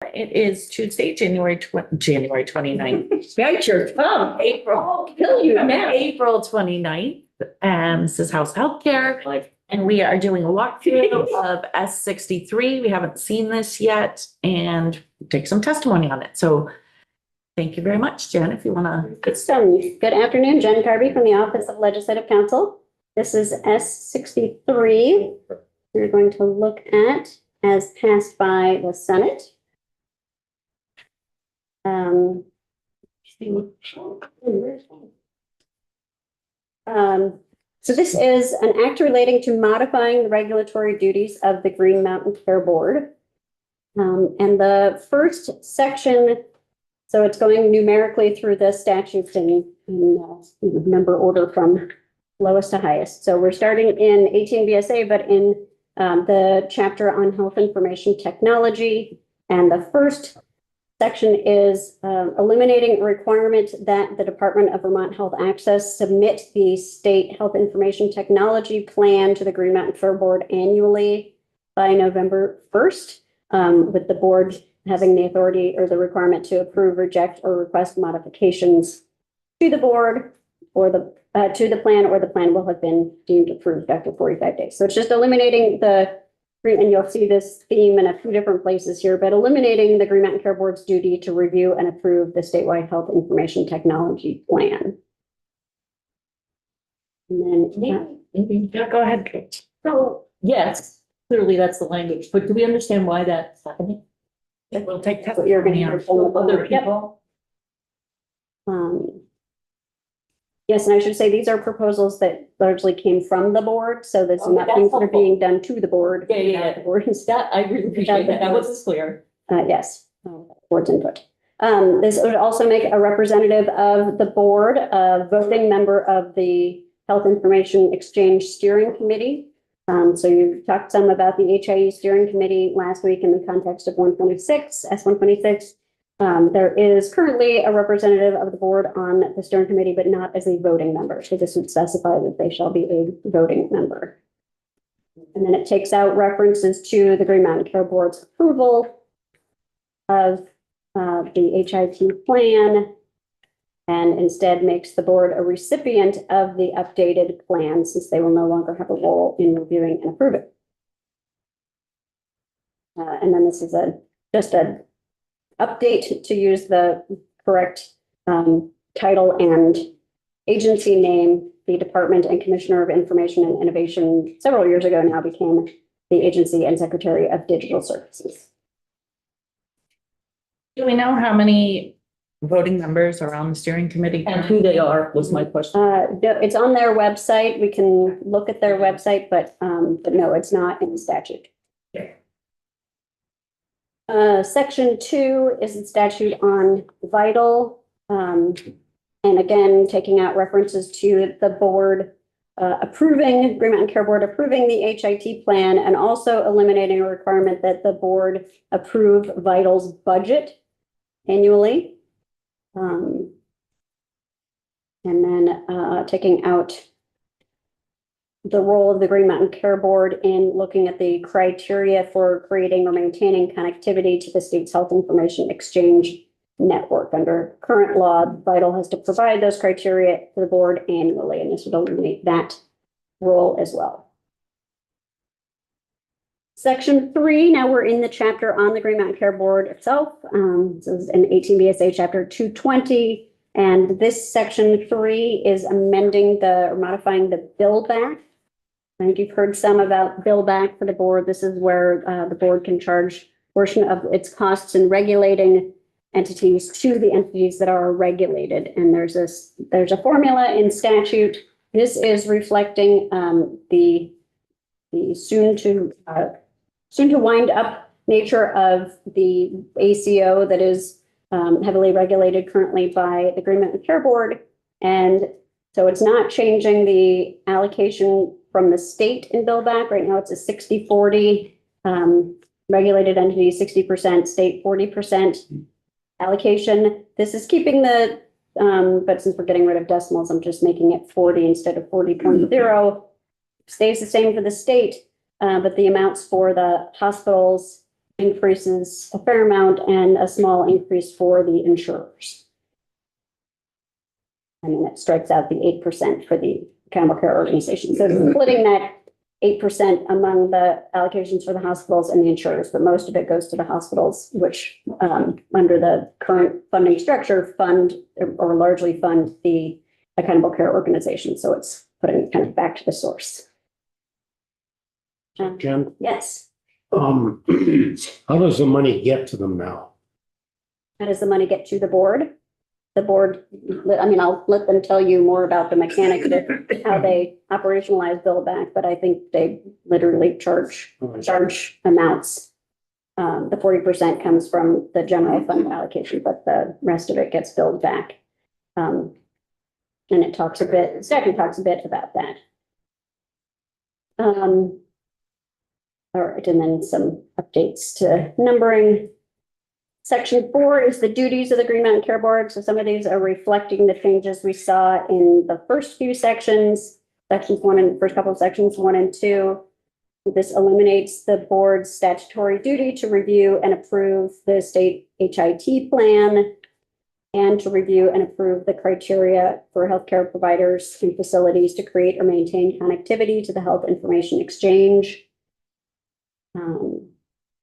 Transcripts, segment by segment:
It is Tuesday, January 29th. Bite your thumb. April. Kill you now. April 29th. This is House Healthcare. And we are doing a walkthrough of S63. We haven't seen this yet and take some testimony on it. So thank you very much, Jen, if you want to get started. Good afternoon, Jen Carby from the Office of Legislative Counsel. This is S63. We're going to look at as passed by the Senate. So this is an act relating to modifying the regulatory duties of the Green Mountain Care Board. And the first section, so it's going numerically through the statutes in number order from lowest to highest. So we're starting in 18 VSA, but in the chapter on health information technology. And the first section is eliminating a requirement that the Department of Vermont Health Access submit the state health information technology plan to the Green Mountain Care Board annually by November 1st, with the board having the authority or the requirement to approve, reject, or request modifications to the board or to the plan, or the plan will have been deemed approved after 45 days. So it's just eliminating and you'll see this theme in a few different places here, but eliminating the Green Mountain Care Board's duty to review and approve the statewide health information technology plan. And then, Go ahead, Kate. So, yes, clearly that's the language, but do we understand why that's happening? We'll take what you're going to hear from Other Yep. people? Yes, and I should say these are proposals that largely came from the board, so there's Okay, not that's things that are helpful. being done to the board. Yeah. The board is, That, I really appreciate that. That was clear. yes, board's input. This would also make a representative of the board, a voting member of the Health Information Exchange Steering Committee. So you talked some about the HIE Steering Committee last week in the context of S126. There is currently a representative of the board on the steering committee, but not as a voting member. So this would specify that they shall be a voting member. And then it takes out references to the Green Mountain Care Board's approval of the HIT plan, and instead makes the board a recipient of the updated plan, since they will no longer have a role in reviewing and approving. And then this is just an update to use the correct title and agency name. The Department and Commissioner of Information and Innovation several years ago now became the Agency and Secretary of Digital Services. Do we know how many voting members are on the steering committee? And who they are was my question. It's on their website. We can look at their website, but no, it's not in the statute. Section 2 is the statute on vital. And again, taking out references to the board approving, Green Mountain Care Board approving the HIT plan, and also eliminating a requirement that the board approve Vital's budget annually. And then taking out the role of the Green Mountain Care Board in looking at the criteria for creating or maintaining connectivity to the state's health information exchange network. Under current law, Vital has to provide those criteria to the board annually, and this would eliminate that role as well. Section 3, now we're in the chapter on the Green Mountain Care Board itself. This is in 18 VSA chapter 220. And this section 3 is amending or modifying the bill back. I think you've heard some about bill back for the board. This is where the board can charge a portion of its costs in regulating entities to the entities that are regulated. And there's a formula in statute. This is reflecting the soon to wind up nature of the ACO that is heavily regulated currently by the Green Mountain Care Board. And so it's not changing the allocation from the state in bill back. Right now it's a 60-40 regulated entity, 60%, state 40% allocation. This is keeping the, but since we're getting rid of decimals, I'm just making it 40 instead of 40.0. Stays the same for the state, but the amounts for the hospitals increases a fair amount and a small increase for the insurers. And then it strikes out the 8% for the accountable care organization. So splitting that 8% among the allocations for the hospitals and the insurers, but most of it goes to the hospitals, which under the current funding structure fund or largely fund the accountable care organization. So it's putting it kind of back to the source. Jen, Yes. how does the money get to them now? How does the money get to the board? The board, I mean, I'll let them tell you more about the mechanics of how they operationalize bill back, but I think they literally charge amounts. The 40% comes from the general fund allocation, but the rest of it gets billed back. And it talks a bit, the statute talks a bit about that. All right, and then some updates to numbering. Section 4 is the duties of the Green Mountain Care Board. So some of these are reflecting the changes we saw in the first few sections, first couple of sections 1 and 2. This eliminates the board's statutory duty to review and approve the state HIT plan and to review and approve the criteria for healthcare providers and facilities to create or maintain connectivity to the health information exchange.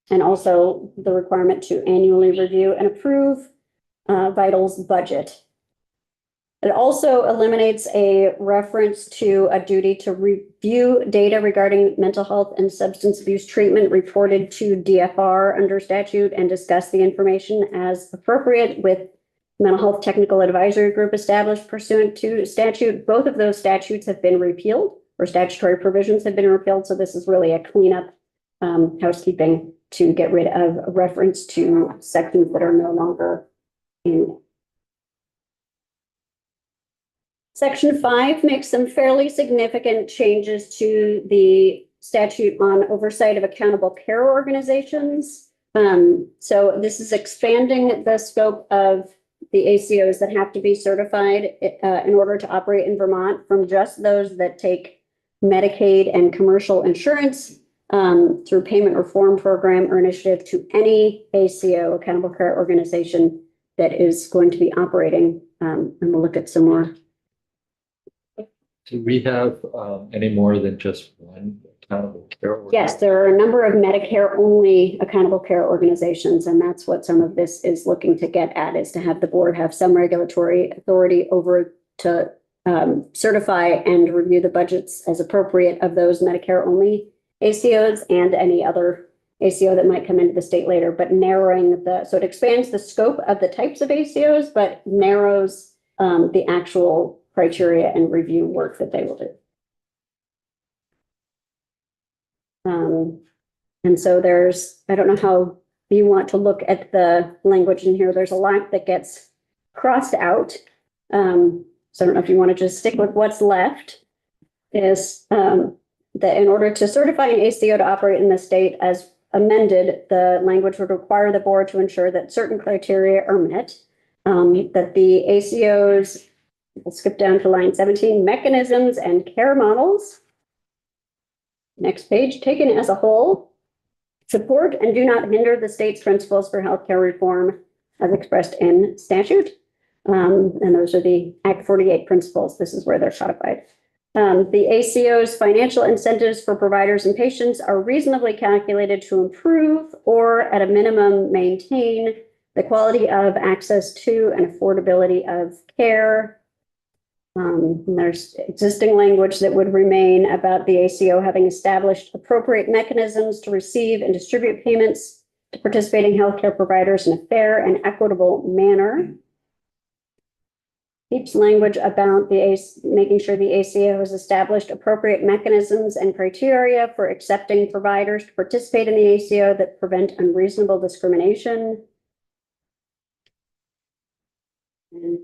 And also the requirement to annually review and approve Vital's budget. It also eliminates a reference to a duty to review data regarding mental health and substance abuse treatment reported to DFR under statute and discuss the information as appropriate with mental health technical advisory group established pursuant to statute. Both of those statutes have been repealed, or statutory provisions have been repealed. So this is really a cleanup housekeeping to get rid of a reference to sections that are no longer in. Section 5 makes some fairly significant changes to the statute on oversight of accountable care organizations. So this is expanding the scope of the ACOs that have to be certified in order to operate in Vermont from just those that take Medicaid and commercial insurance through payment reform program or initiative to any ACO, accountable care organization, that is going to be operating. And we'll look at some more. Do we have any more than just one accountable care? Yes, there are a number of Medicare-only accountable care organizations, and that's what some of this is looking to get at, is to have the board have some regulatory authority over to certify and review the budgets as appropriate of those Medicare-only ACOs and any other ACO that might come into the state later, but narrowing so it expands the scope of the types of ACOs, but narrows the actual criteria and review work that they will do. And so I don't know how you want to look at the language in here. There's a lot that gets crossed out. So I don't know if you want to just stick with what's left. Is that in order to certify an ACO to operate in the state as amended, the language would require the board to ensure that certain criteria are met, that the ACOs, we'll skip down to line 17, mechanisms and care models. Next page, taken as a whole, support and do not hinder the state's principles for healthcare reform as expressed in statute. And those are the Act 48 principles. This is where they're codified. The ACO's financial incentives for providers and patients are reasonably calculated to improve or at a minimum maintain the quality of access to and affordability of care. There's existing language that would remain about the ACO having established appropriate mechanisms to receive and distribute payments to participating healthcare providers in a fair and equitable manner. Keeps language about making sure the ACO has established appropriate mechanisms and criteria for accepting providers to participate in the ACO that prevent unreasonable discrimination. And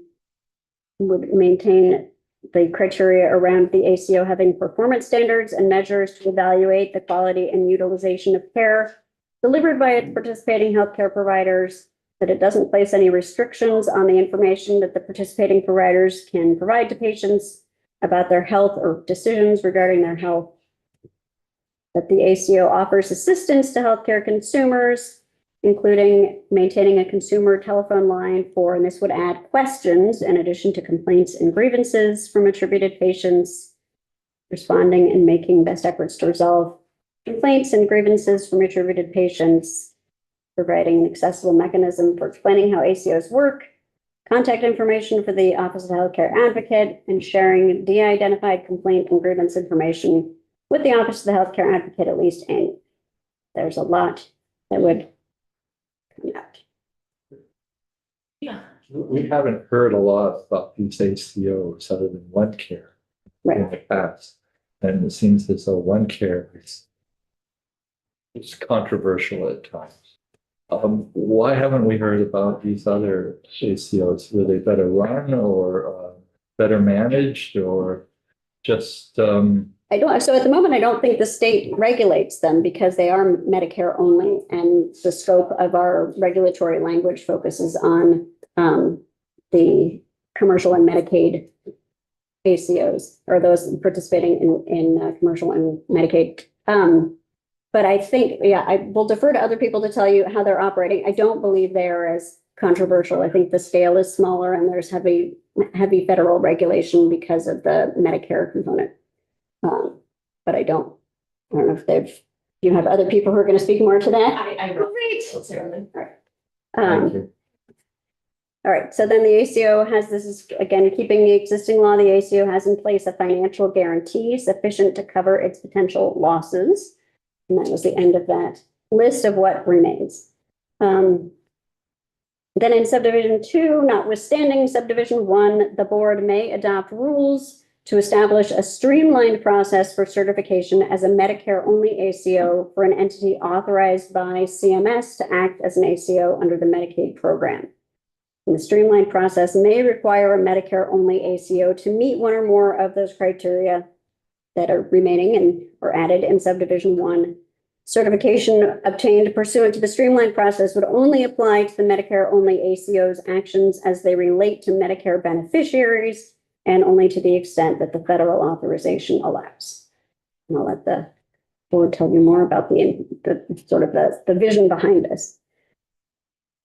would maintain the criteria around the ACO having performance standards and measures to evaluate the quality and utilization of care delivered by its participating healthcare providers, that it doesn't place any restrictions on the information that the participating providers can provide to patients about their health or decisions regarding their health, that the ACO offers assistance to healthcare consumers including maintaining a consumer telephone line for, and this would add questions in addition to complaints and grievances from attributed patients, responding and making best efforts to resolve complaints and grievances from attributed patients, providing an accessible mechanism for explaining how ACOs work, contact information for the Office of the Healthcare Advocate, and sharing de-identified complaint and grievance information with the Office of the Healthcare Advocate at least annually. There's a lot that would come out. Yeah. We haven't heard a lot about these ACOs other than OneCare in the past. And it seems as though OneCare is controversial at times. Why haven't we heard about these other ACOs? Were they better run or better managed or just? I don't, so at the moment, I don't think the state regulates them because they are Medicare only, and the scope of our regulatory language focuses on the commercial and Medicaid ACOs, or those participating in commercial and Medicaid. But I think, yeah, I will defer to other people to tell you how they're operating. I don't believe they are as controversial. I think the scale is smaller and there's heavy federal regulation because of the Medicare component. But I don't know if you have other people who are going to speak more to that. I Great. certainly. All right. Thank you. All right, so then the ACO has, this is again, keeping the existing law, the ACO has in place a financial guarantee sufficient to cover its potential losses. And that was the end of that list of what remains. Then in subdivision 2, notwithstanding subdivision 1, the board may adopt rules to establish a streamlined process for certification as a Medicare-only ACO for an entity authorized by CMS to act as an ACO under the Medicaid program. And the streamlined process may require a Medicare-only ACO to meet one or more of those criteria that are remaining and or added in subdivision 1. Certification obtained pursuant to the streamlined process would only apply to the Medicare-only ACO's actions as they relate to Medicare beneficiaries and only to the extent that the federal authorization allows. And I'll let the board tell you more about the sort of the vision behind this.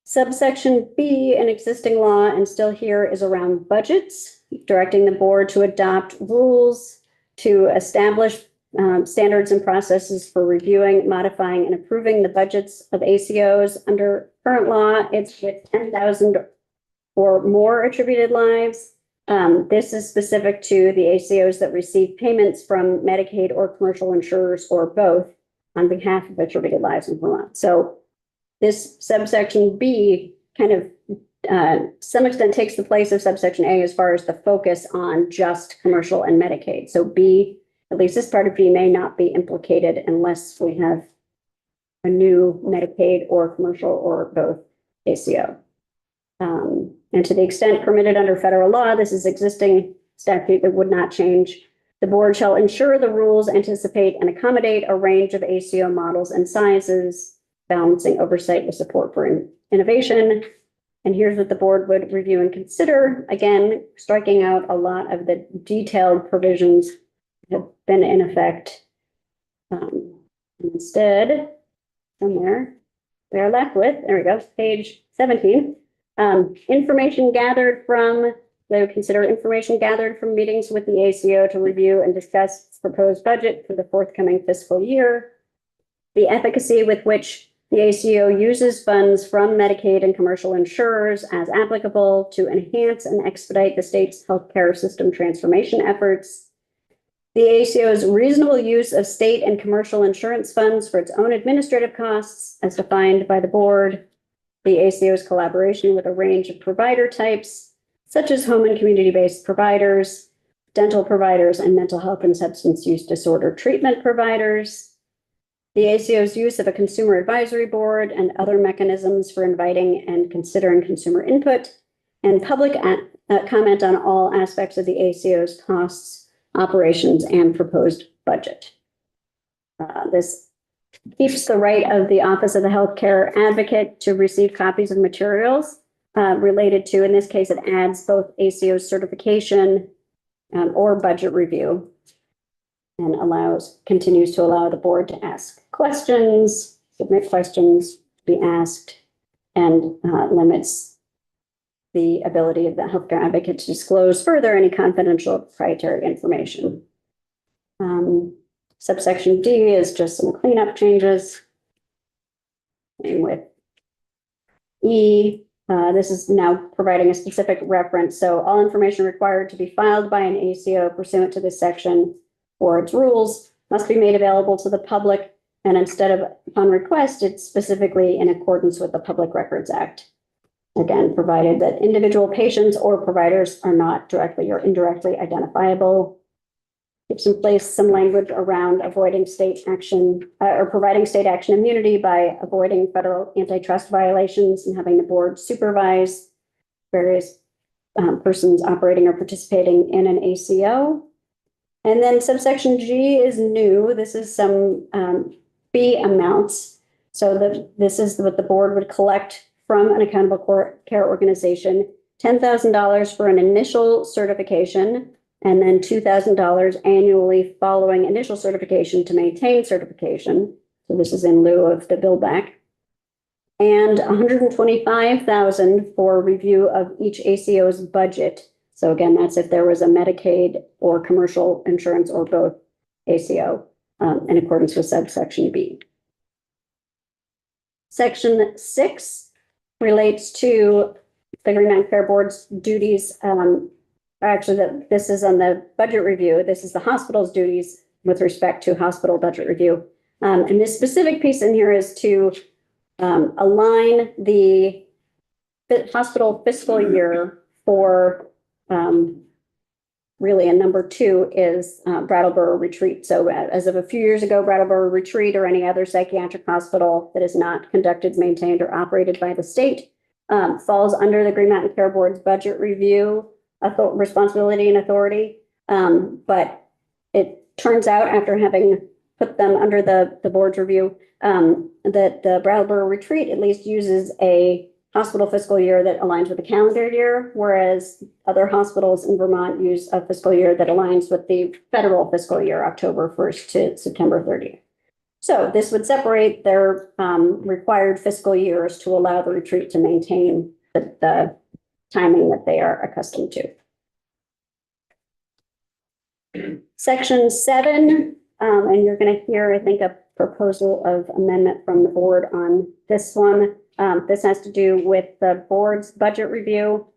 Subsection B, an existing law and still here, is around budgets, directing the board to adopt rules to establish standards and processes for reviewing, modifying, and approving the budgets of ACOs. Under current law, it's with 10,000 or more attributed lives. This is specific to the ACOs that receive payments from Medicaid or commercial insurers or both on behalf of attributed lives in Vermont. So this subsection B kind of some extent takes the place of subsection A as far as the focus on just commercial and Medicaid. So B, at least this part of B, may not be implicated unless we have a new Medicaid or commercial or both ACO. And to the extent permitted under federal law, this is existing statute that would not change. The board shall ensure the rules anticipate and accommodate a range of ACO models and sizes, balancing oversight with support for innovation. And here's what the board would review and consider. Again, striking out a lot of the detailed provisions that have been in effect. Instead, somewhere we are left with, there we go, page 17. Information gathered from, they would consider information gathered from meetings with the ACO to review and discuss its proposed budget for the forthcoming fiscal year. The efficacy with which the ACO uses funds from Medicaid and commercial insurers as applicable to enhance and expedite the state's healthcare system transformation efforts. The ACO's reasonable use of state and commercial insurance funds for its own administrative costs as defined by the board. The ACO's collaboration with a range of provider types, such as home and community-based providers, dental providers, and mental health and substance use disorder treatment providers. The ACO's use of a consumer advisory board and other mechanisms for inviting and considering consumer input, and public comment on all aspects of the ACO's costs, operations, and proposed budget. This keeps the right of the Office of the Healthcare Advocate to receive copies of materials related to, in this case, it adds both ACO certification or budget review, and continues to allow the board to ask questions, submit questions, be asked and limits the ability of the healthcare advocate to disclose further any confidential proprietary information. Subsection D is just some cleanup changes. Same with E. This is now providing a specific reference. So all information required to be filed by an ACO pursuant to this section or its rules must be made available to the public. And instead of upon request, it's specifically in accordance with the Public Records Act. Again, provided that individual patients or providers are not directly or indirectly identifiable. Keeps in place some language around avoiding state action or providing state action immunity by avoiding federal antitrust violations and having the board supervise various persons operating or participating in an ACO. And then subsection G is new. This is some fee amounts. So this is what the board would collect from an accountable care organization, $10,000 for an initial certification, and then $2,000 annually following initial certification to maintain certification. So this is in lieu of the bill back. And $125,000 for review of each ACO's budget. So again, that's if there was a Medicaid or commercial insurance or both ACO in accordance with subsection B. Section 6 relates to the Green Mountain Care Board's duties. Actually, this is on the budget review. This is the hospital's duties with respect to hospital budget review. And this specific piece in here is to align the hospital fiscal year for really, and number 2 is Brattleboro Retreat. So as of a few years ago, Brattleboro Retreat or any other psychiatric hospital that is not conducted, maintained, or operated by the state falls under the Green Mountain Care Board's budget review responsibility and authority. But it turns out, after having put them under the board's review, that the Brattleboro Retreat at least uses a hospital fiscal year that aligns with the calendar year, whereas other hospitals in Vermont use a fiscal year that aligns with the federal fiscal year, October 1st to September 30th. So this would separate their required fiscal years to allow the retreat to maintain the timing that they are accustomed to. Section 7, and you're going to hear, I think, a proposal of amendment from the board on this one. This has to do with the board's budget review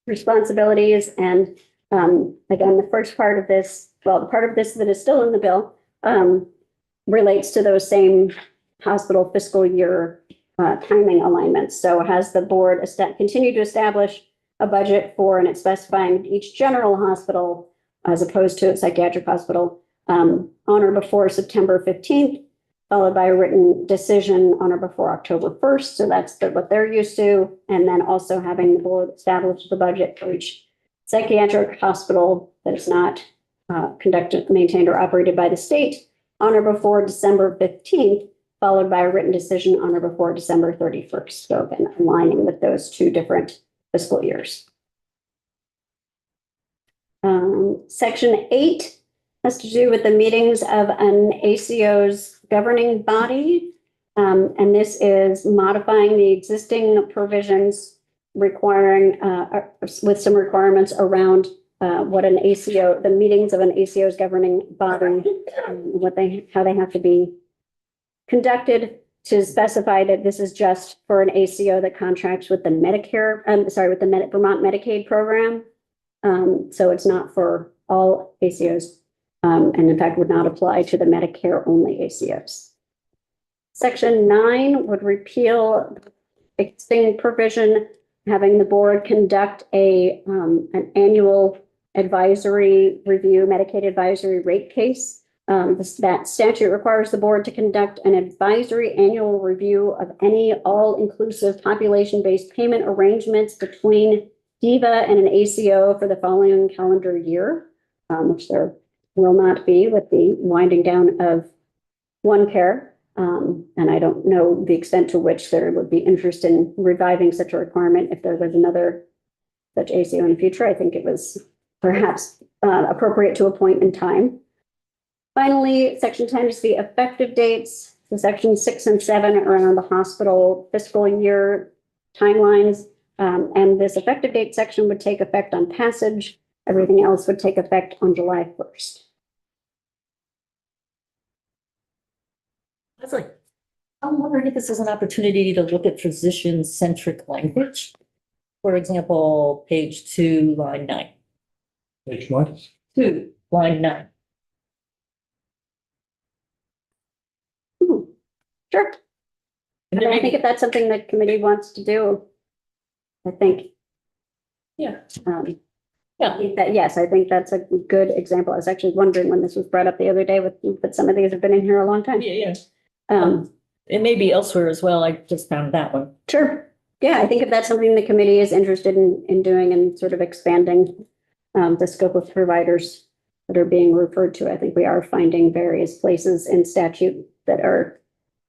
responsibilities. And again, the first part of this, well, the part of this that is still in the bill relates to those same hospital fiscal year timing alignments. So has the board continued to establish a budget for, and it's specifying each general hospital as opposed to a psychiatric hospital on or before September 15th, followed by a written decision on or before October 1st. So that's what they're used to. And then also having the board establish the budget for each psychiatric hospital that is not conducted, maintained, or operated by the state on or before December 15th, followed by a written decision on or before December 31st. So again, aligning with those two different fiscal years. Section 8 has to do with the meetings of an ACO's governing body. And this is modifying the existing provisions requiring, with some requirements around what an ACO, the meetings of an ACO's governing body, how they have to be conducted, to specify that this is just for an ACO that contracts with the Medicare, with the Vermont Medicaid program. So it's not for all ACOs, and in fact would not apply to the Medicare only ACOs. Section 9 would repeal the existing provision having the board conduct an annual advisory review, Medicaid advisory rate case. That statute requires the board to conduct an advisory annual review of any all-inclusive population-based payment arrangements between DVA and an ACO for the following calendar year, which there will not be with the winding down of OneCare. And I don't know the extent to which there would be interest in reviving such a requirement if there was another such ACO in the future. I think it was perhaps appropriate to a point in time. Finally, section 10 is the effective dates. So section 6 and 7 around the hospital fiscal year timelines. And this effective date section would take effect on passage. Everything else would take effect on July 1st. I was like, I'm wondering if this is an opportunity to look at physician-centric language. For example, page 2, line 9. Which one? 2, line 9. Sure. I mean, I think if that's something that committee wants to do, I think. Yeah. I think that, yes, I think that's a good example. I was actually wondering when this was brought up the other day but some of these have been in here a long time. Yeah. Um, It may be elsewhere as well. I just found that one. sure. Yeah, I think if that's something the committee is interested in doing and sort of expanding the scope of providers that are being referred to, I think we are finding various places in statute that are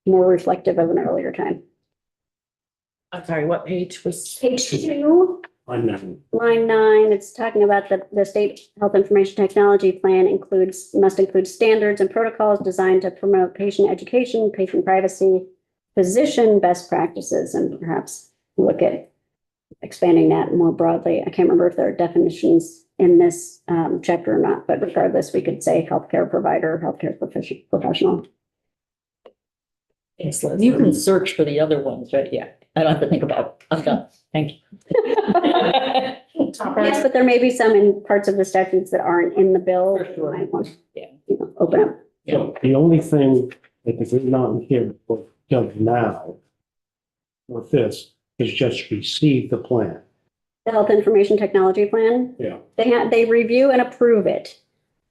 more reflective of an earlier time. I'm sorry, what page was? Page 2, On that. line 9, it's talking about the state health information technology plan must include standards and protocols designed to promote patient education, patient privacy, physician best practices, and perhaps look at expanding that more broadly. I can't remember if there are definitions in this chapter or not, but regardless, we could say healthcare provider, healthcare professional. Thanks, Liz. You can search for the other ones, right? Yeah. I don't have to think about it. I'm done. Thank you. Yes, but there may be some in parts of the statutes that aren't in the bill. For sure. You might want to, Yeah. open up. So the only thing that the Green Mountain Care Board does now with this is just receive the plan. The health information technology plan, Yeah. they review and approve it.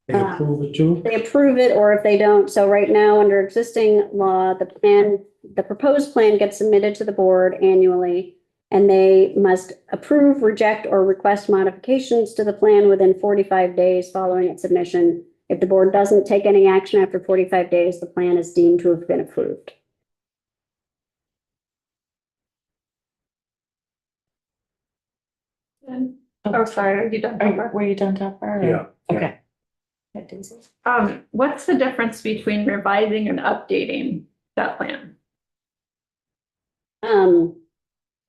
They approve it too? They approve it, or if they don't, so right now, under existing law, the proposed plan gets submitted to the board annually, and they must approve, reject, or request modifications to the plan within 45 days following its submission. If the board doesn't take any action after 45 days, the plan is deemed to have been approved. Oh, sorry, are you done? Were you done, Topper? Yeah. Okay. What's the difference between revising and updating that plan?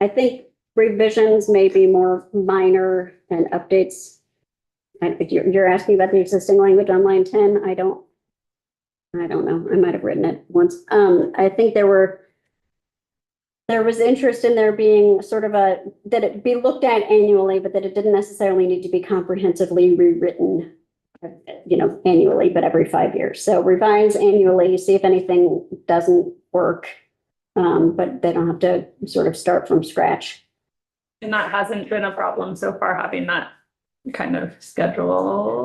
I think revisions may be more minor than updates. And if you're asking about the existing language on line 10, I don't know. I might have written it once. I think there was interest in there being sort of that it be looked at annually, but that it didn't necessarily need to be comprehensively rewritten, annually, but every 5 years. So revise annually, see if anything doesn't work. But they don't have to sort of start from scratch. And that hasn't been a problem so far, having that kind of schedule.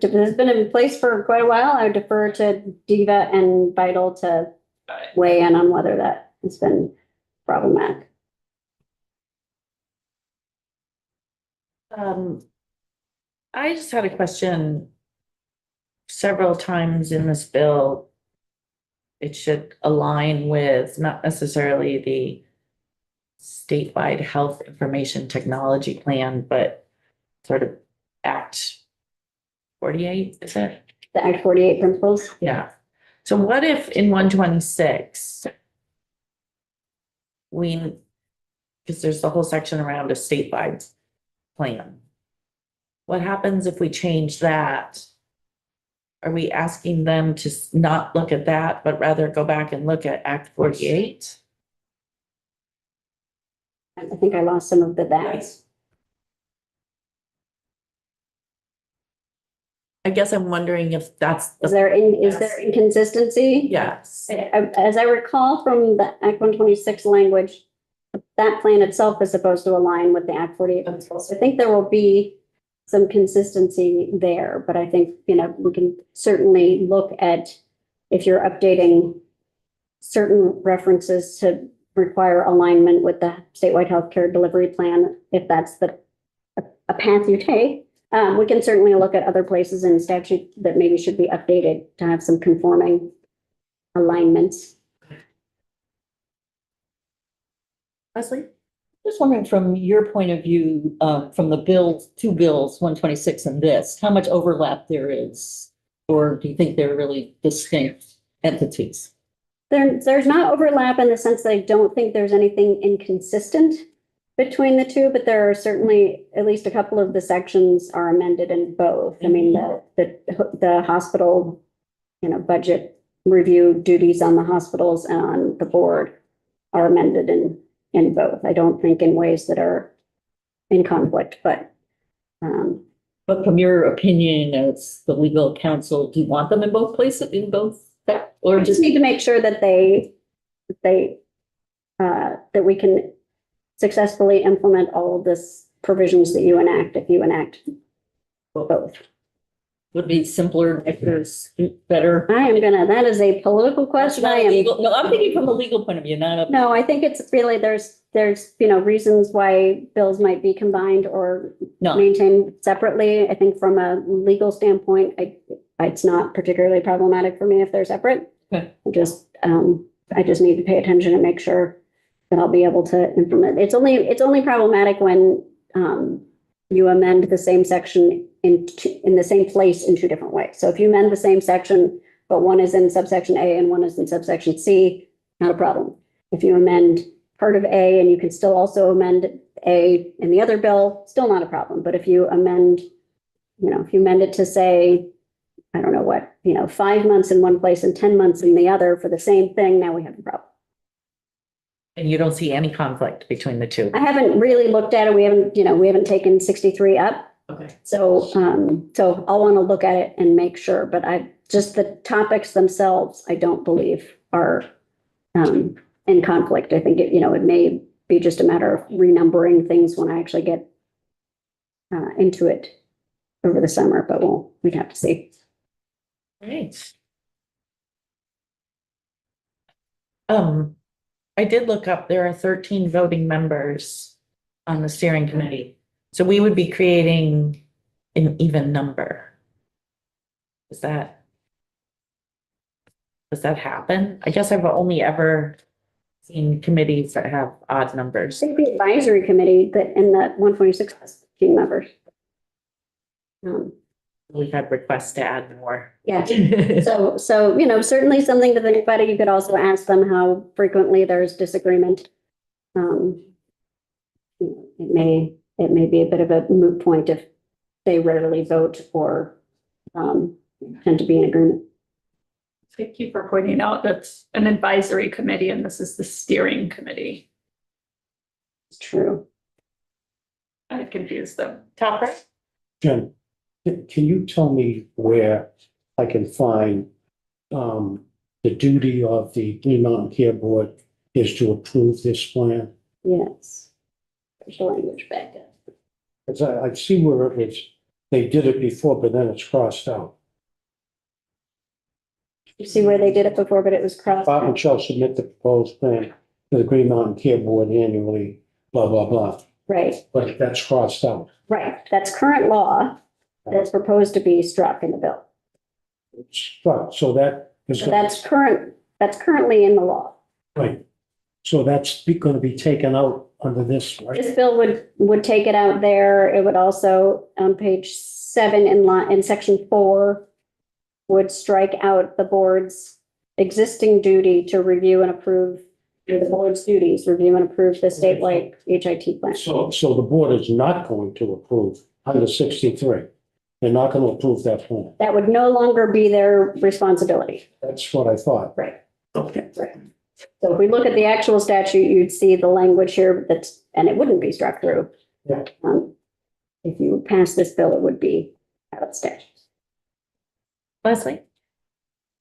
This has been in place for quite a while. I would defer to Diva and Vital to weigh in on whether that has been problematic. I just had a question. Several times in this bill, it should align with not necessarily the statewide health information technology plan, but sort of Act 48, is it? The Act 48 principles. Yeah. So what if in 126, because there's the whole section around a statewide plan. What happens if we change that? Are we asking them to not look at that, but rather go back and look at Act 48? I think I lost some of that. I guess I'm wondering if that's Is the, there inconsistency? yes. As I recall from the Act 126 language, that plan itself is supposed to align with the Act 48 principles. I think there will be some consistency there, but I think, we can certainly look at if you're updating certain references to require alignment with the statewide healthcare delivery plan, if that's a path you take. We can certainly look at other places in statute that maybe should be updated to have some conforming alignments. Leslie? Just wondering from your point of view, from the bills, two bills, 126 and this, how much overlap there is? Or do you think they're really distinct entities? There's not overlap in the sense that I don't think there's anything inconsistent between the two, but there are certainly at least a couple of the sections are amended in both. I mean, the hospital, budget review duties on the hospitals and on the board are amended in both. I don't think in ways that are in conflict, but But from your opinion as the legal counsel, do you want them in both places, in both? Or we just just, need to make sure that that we can successfully implement all of this provisions that you enact, if you enact both. would be simpler if there's better? That is a political question. Not a legal- No, I'm thinking from a legal point of view, not a. No, I think it's really, there's, reasons why bills might be combined or No, maintained separately. I think from a legal standpoint, it's not particularly problematic for me if they're separate. Okay. I just need to pay attention and make sure that I'll be able to implement. It's only problematic when, you amend the same section in the same place in two different ways. So if you amend the same section, but one is in subsection A and one is in subsection C, not a problem. If you amend part of A and you can still also amend A in the other bill, still not a problem. But if you amend, it to say, I don't know what, 5 months in one place and 10 months in the other for the same thing, now we have a problem. And you don't see any conflict between the two? I haven't really looked at it. We haven't taken 63 up. Okay. So I'll want to look at it and make sure, but just the topics themselves, I don't believe are in conflict. I think it may be just a matter of renumbering things when I actually get into it over the summer, but we'd have to see. Great. I did look up, there are 13 voting members on the steering committee. So we would be creating an even number. Does that happen? I guess I've only ever seen committees that have odd numbers. I think the advisory committee that in the 126 has 15 members. We've had requests to add more. Yeah. So, certainly something to think about. You could also ask them how frequently there's disagreement. It may be a bit of a moot point if they rarely vote or tend to be in agreement. Thank you for pointing out that's an advisory committee and this is the steering committee. It's true. I confused them. Topper? Jen, can you tell me where I can find the duty of the Green Mountain Care Board is to approve this plan? Yes. There's the language back up. Because I see where they did it before, but then it's crossed out. You see where they did it before, but it was crossed Department out. shall submit the proposed plan to the Green Mountain Care Board annually, blah, blah, blah. Right, But that's crossed out. right. That's current law that's proposed to be struck in the bill. It's struck, so that is. So that's currently in the law. Right. So that's going to be taken out under this, right? This bill would take it out there. It would also, on page 7 in section 4, would strike out the board's existing duty to review and approve, the board's duties, review and approve the statewide HIT plan. So the board is not going to approve under 63. They're not going to approve that plan. That would no longer be their responsibility. That's what I thought. Right. Okay. Right. So if we look at the actual statute, you'd see the language here and it wouldn't be struck through. Yeah. If you pass this bill, it would be out of statute. Leslie?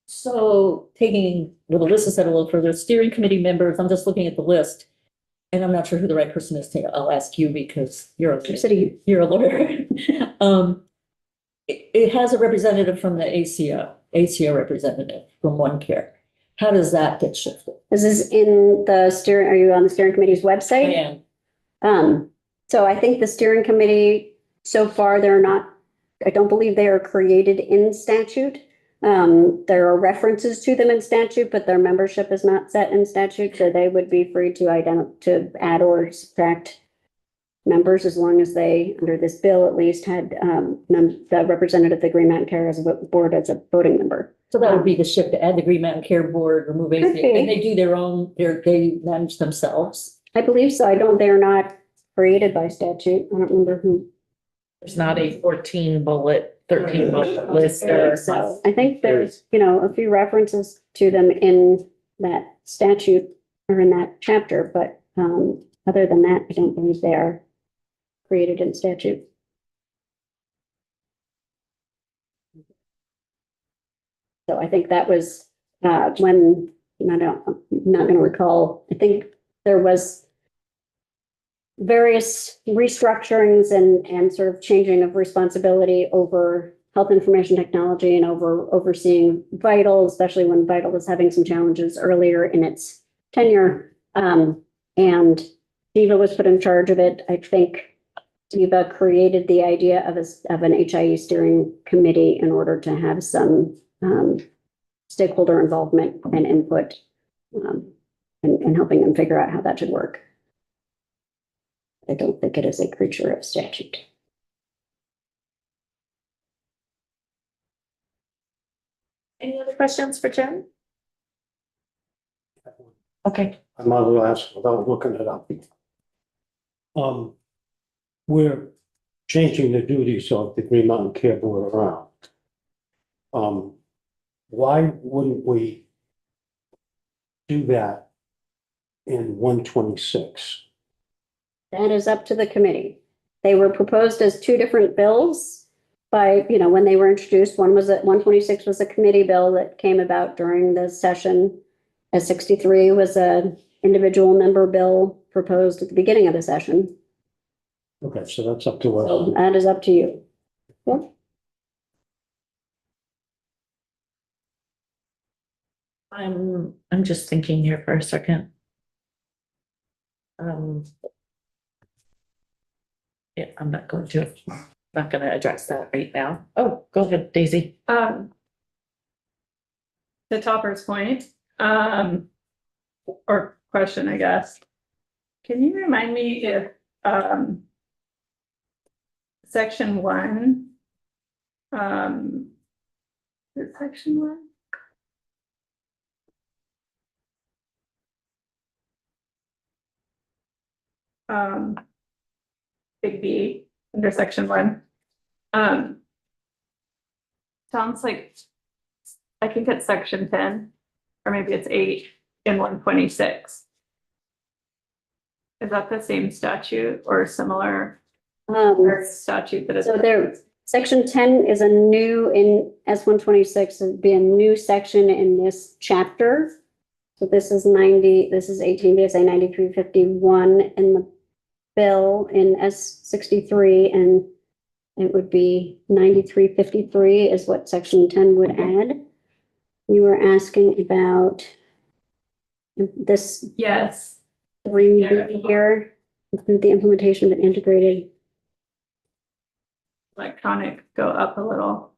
so taking what Alyssa said a little further, steering committee members, I'm just looking at the list. And I'm not sure who the right person is to, I'll ask you because you're a lawyer. It has a representative from the ACO representative from OneCare. How does that get shifted? This is in the steering, are you on the steering committee's website? I am. So I think the steering committee, so far, I don't believe they are created in statute. There are references to them in statute, but their membership is not set in statute, so they would be free to add or subtract members as long as they, under this bill at least, had the representative of the Green Mountain Care as a board as a voting member. So that would be the shift to add the Green Mountain Care Board, remove Could ACA, be. and they do their own, they manage themselves. I believe so. I don't, they're not created by statute. I don't remember who. There's not a 13 bullet, 13 bullet list or. So I think there's, a few references to them in that statute or in that chapter, but other than that, I don't believe they are created in statute. So I think that was when, I'm not going to recall, I think there was various restructurings and sort of changing of responsibility over health information technology and overseeing Vital, especially when Vital was having some challenges earlier in its tenure. And Diva was put in charge of it. I think Diva created the idea of an HIE steering committee in order to have some stakeholder involvement and input and helping them figure out how that should work. I don't think it is a creature of statute. Any other questions for Jen? Okay. I might as well ask without looking it up. We're changing the duties of the Green Mountain Care Board around. Why wouldn't we do that in 126? That is up to the committee. They were proposed as two different bills by, when they were introduced. 126 was a committee bill that came about during the session. As 63 was a individual member bill proposed at the beginning of the session. Okay, so that's up to So us. that is up to you. Yeah. I'm just thinking here for a second. Yeah, I'm not going to address that right now. Oh, go ahead, Daisy. To Topper's point, or question, I guess. Can you remind me if, section 1, is it section 1? Big B under section 1. Sounds like, I think it's section 10, or maybe it's 8 in 126. Is that the same statute or similar or statute that is? So there, section 10 is a new in S126, it'd be a new section in this chapter. So this is 18 VSA 9351 in the bill in S63, and it would be 9353 is what section 10 would add. You were asking about this Yes. here, include the implementation of an integrated. Electronic, go up a little.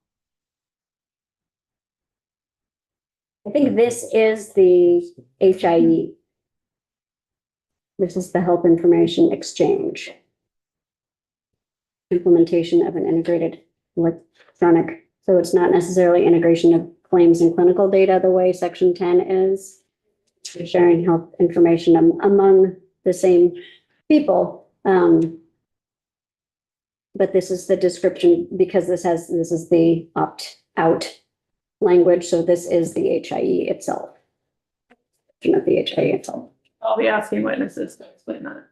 I think this is the HIE. This is the Health Information Exchange. Implementation of an integrated electronic, so it's not necessarily integration of claims and clinical data the way section 10 is. Sharing health information among the same people. But this is the description because this is the opt-out language, so this is the HIE itself. Of the HIE itself. I'll be asking witnesses to explain that.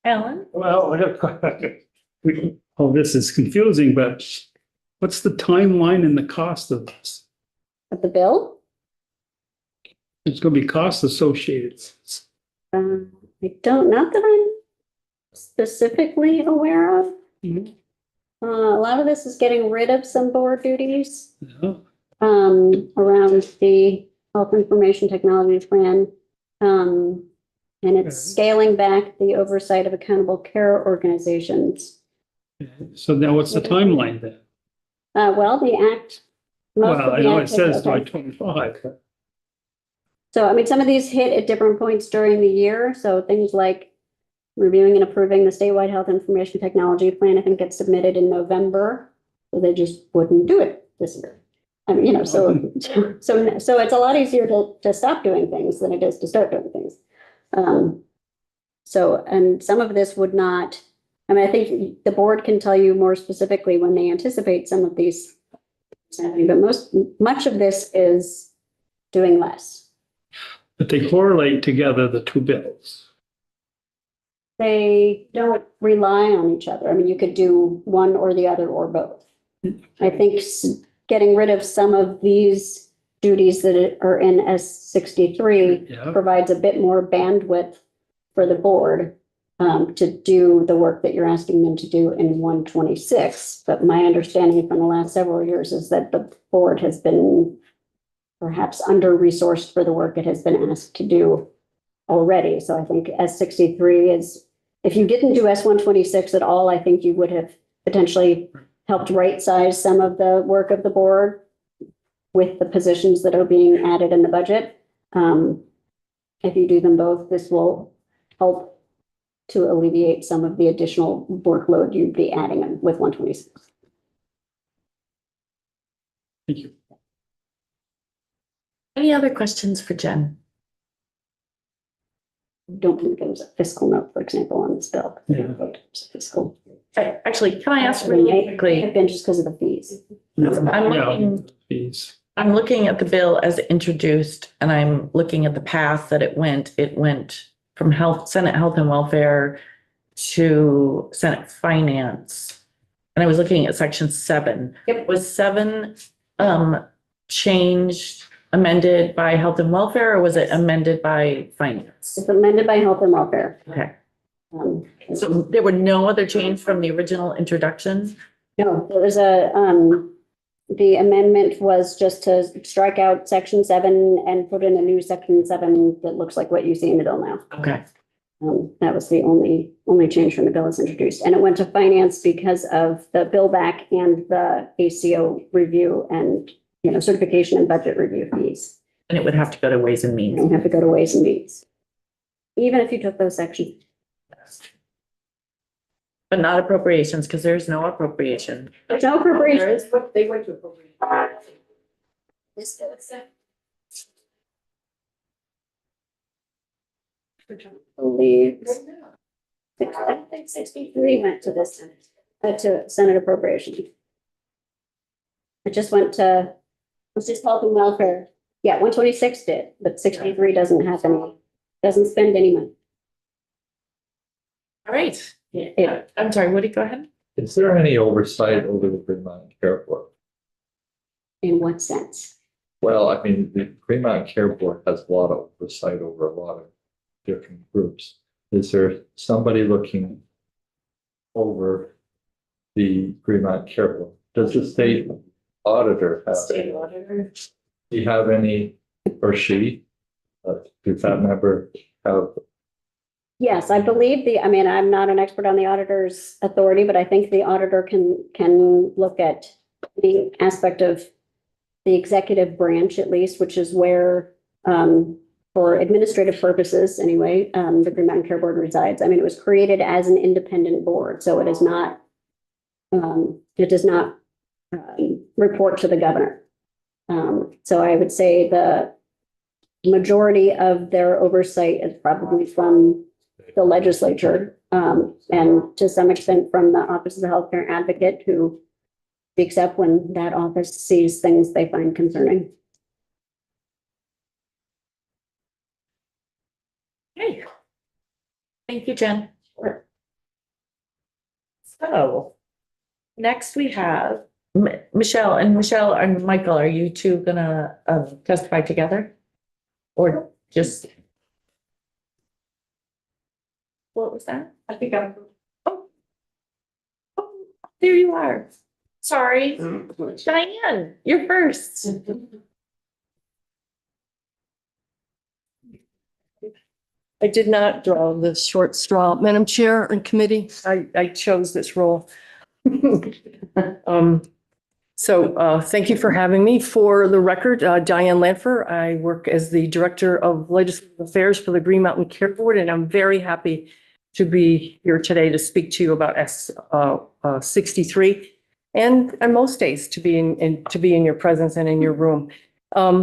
Ellen? Well, this is confusing, but what's the timeline and the cost of this? Of the bill? There's going to be costs associated. I don't, not that I'm specifically aware of. Mhm. A lot of this is getting rid of some board duties. Yeah. Around the health information technology plan. And it's Okay. scaling back the oversight of accountable care organizations. So now what's the timeline then? Well, the act. most Well, of I the know it act- says okay. by 25. So, I mean, some of these hit at different points during the year. So things like reviewing and approving the statewide health information technology plan, I think gets submitted in November. So they just wouldn't do it this year. I mean, so it's a lot easier to stop doing things than it is to start doing things. And some of this would not, I mean, I think the board can tell you more specifically when they anticipate some of these happening, but much of this is doing less. But they correlate together, the two bills. They don't rely on each other. I mean, you could do one or the other or both. I think getting rid of some of these duties that are in S63 Yeah. provides a bit more bandwidth for the board to do the work that you're asking them to do in 126. But my understanding from the last several years is that the board has been perhaps under-resourced for the work it has been asked to do already. So I think S63 is, if you didn't do S126 at all, I think you would have potentially helped right-size some of the work of the board with the positions that are being added in the budget. If you do them both, this will help to alleviate some of the additional workload you'd be adding in with 126. Thank you. Any other questions for Jen? Don't think there was a fiscal note, for example, on this bill. Yeah. Fiscal. Actually, can I ask really Have quickly? been just because of the fees. I'm looking at the bill as introduced, and I'm looking at the path that it went. It went from Senate Health and Welfare to Senate Finance. And I was looking at section 7. Yep. Was 7 changed, amended by Health and Welfare, or was it amended by Finance? It's amended by Health and Welfare. Okay, Um, so there were no other change from the original introduction? No, there was the amendment was just to strike out section 7 and put in a new section 7 that looks like what you see in the bill now. Okay, That was the only change from the bill as introduced. And it went to finance because of the bill back and the ACO review and, certification and budget review fees. and it would have to go to Ways and You Means. don't have to go to Ways and Means. Even if you took those sections. But not appropriations, because there's no appropriation. There's no appropriation. There is, but they went to appropriation. Believe. I don't think 63 went to this, to Senate appropriation. It just went to, it's just health and welfare. Yeah, 126 did, but 63 doesn't have any, doesn't spend any money. All right. Yeah. I'm sorry, Woody, go ahead. Is there any oversight over the Green Mountain Care Board? In what sense? Well, I mean, the Green Mountain Care Board has a lot of oversight over a lot of different groups. Is there somebody looking over the Green Mountain Care Board? Does the state auditor have? State auditor. Do you have any, or she? Does that member have? Yes, I believe I'm not an expert on the auditor's authority, but I think the auditor can look at the aspect of the executive branch at least, which is where, for administrative purposes anyway, the Green Mountain Care Board resides. I mean, it was created as an independent board, so it is not, it does not report to the governor. So I would say the majority of their oversight is probably from the legislature, and to some extent from the Office of the Healthcare Advocate, who speaks up when that office sees things they find concerning. Okay. Thank you, Jen. So next we have Michelle, and Michelle and Michael, are you two gonna testify together? Or just? What was that? I think I'm. Oh, there you are. Sorry. Diane, you're first. I did not draw the short straw. Madam Chair and committee, I chose this role. Thank you for having me. For the record, Diane Lanfer, I work as the Director of Legislative Affairs for the Green Mountain Care Board, and I'm very happy to be here today to speak to you about S63. and most days to be to be in your presence and in your room.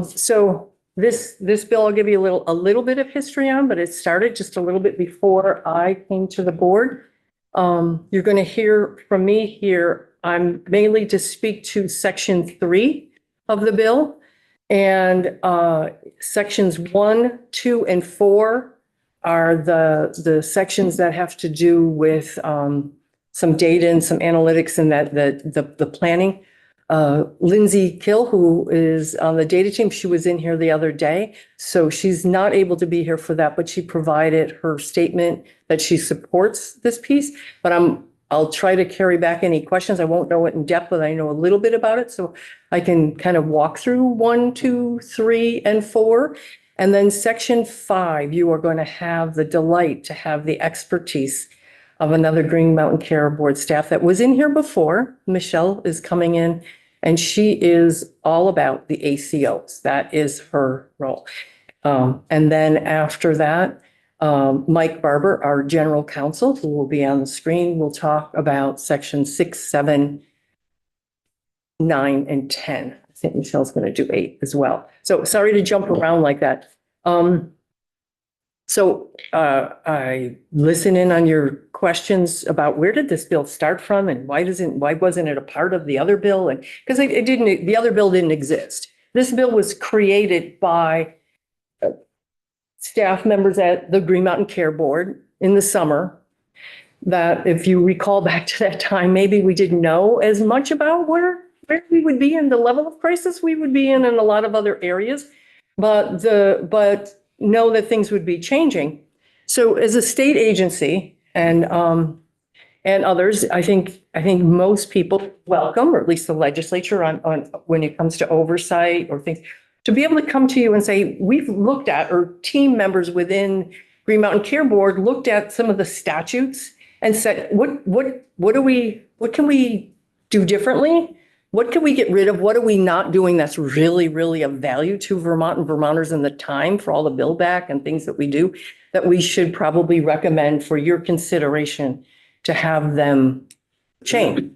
So this bill, I'll give you a little bit of history on, but it started just a little bit before I came to the board. You're going to hear from me here. I'm mainly to speak to section 3 of the bill, and sections 1, 2, and 4 are the sections that have to do with some data and some analytics and that the planning. Lindsay Kill, who is on the data team, she was in here the other day, so she's not able to be here for that, but she provided her statement that she supports this piece. But I'll try to carry back any questions. I won't know it in depth, but I know a little bit about it, so I can kind of walk through 1, 2, 3, and 4. And then section 5, you are going to have the delight to have the expertise of another Green Mountain Care Board staff that was in here before. Michelle is coming in, and she is all about the ACOs. That is her role. And then after that, Mike Barber, our general counsel, who will be on the screen, will talk about section 6, 7, 9, and 10. I think Michelle's going to do 8 as well. So sorry to jump around like that. So I listen in on your questions about where did this bill start from and why wasn't it a part of the other bill? And because the other bill didn't exist. This bill was created by staff members at the Green Mountain Care Board in the summer. That if you recall back to that time, maybe we didn't know as much about where we would be in the level of crisis we would be in a lot of other areas, but know that things would be changing. So as a state agency and others, I think most people welcome, or at least the legislature on when it comes to oversight or things, to be able to come to you and say, we've looked at, or team members within Green Mountain Care Board looked at some of the statutes and said, what can we do differently? What can we get rid of? What are we not doing that's really, really of value to Vermont and Vermonters in the time for all the bill back and things that we do that we should probably recommend for your consideration to have them change,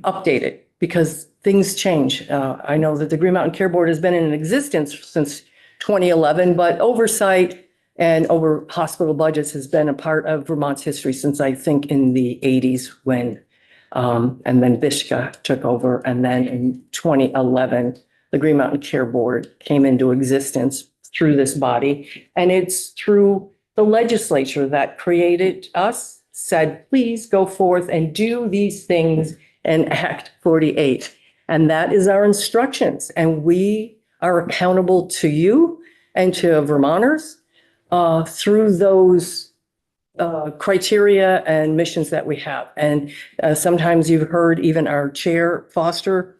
updated, because things change. I know that the Green Mountain Care Board has been in existence since 2011, but oversight and over hospital budgets has been a part of Vermont's history since I think in the 80s when and then Bishka took over. And then in 2011, the Green Mountain Care Board came into existence through this body. And it's through the legislature that created us, said, please go forth and do these things in Act 48. And that is our instructions. And we are accountable to you and to Vermonters through those criteria and missions that we have. And sometimes you've heard even our chair, Foster,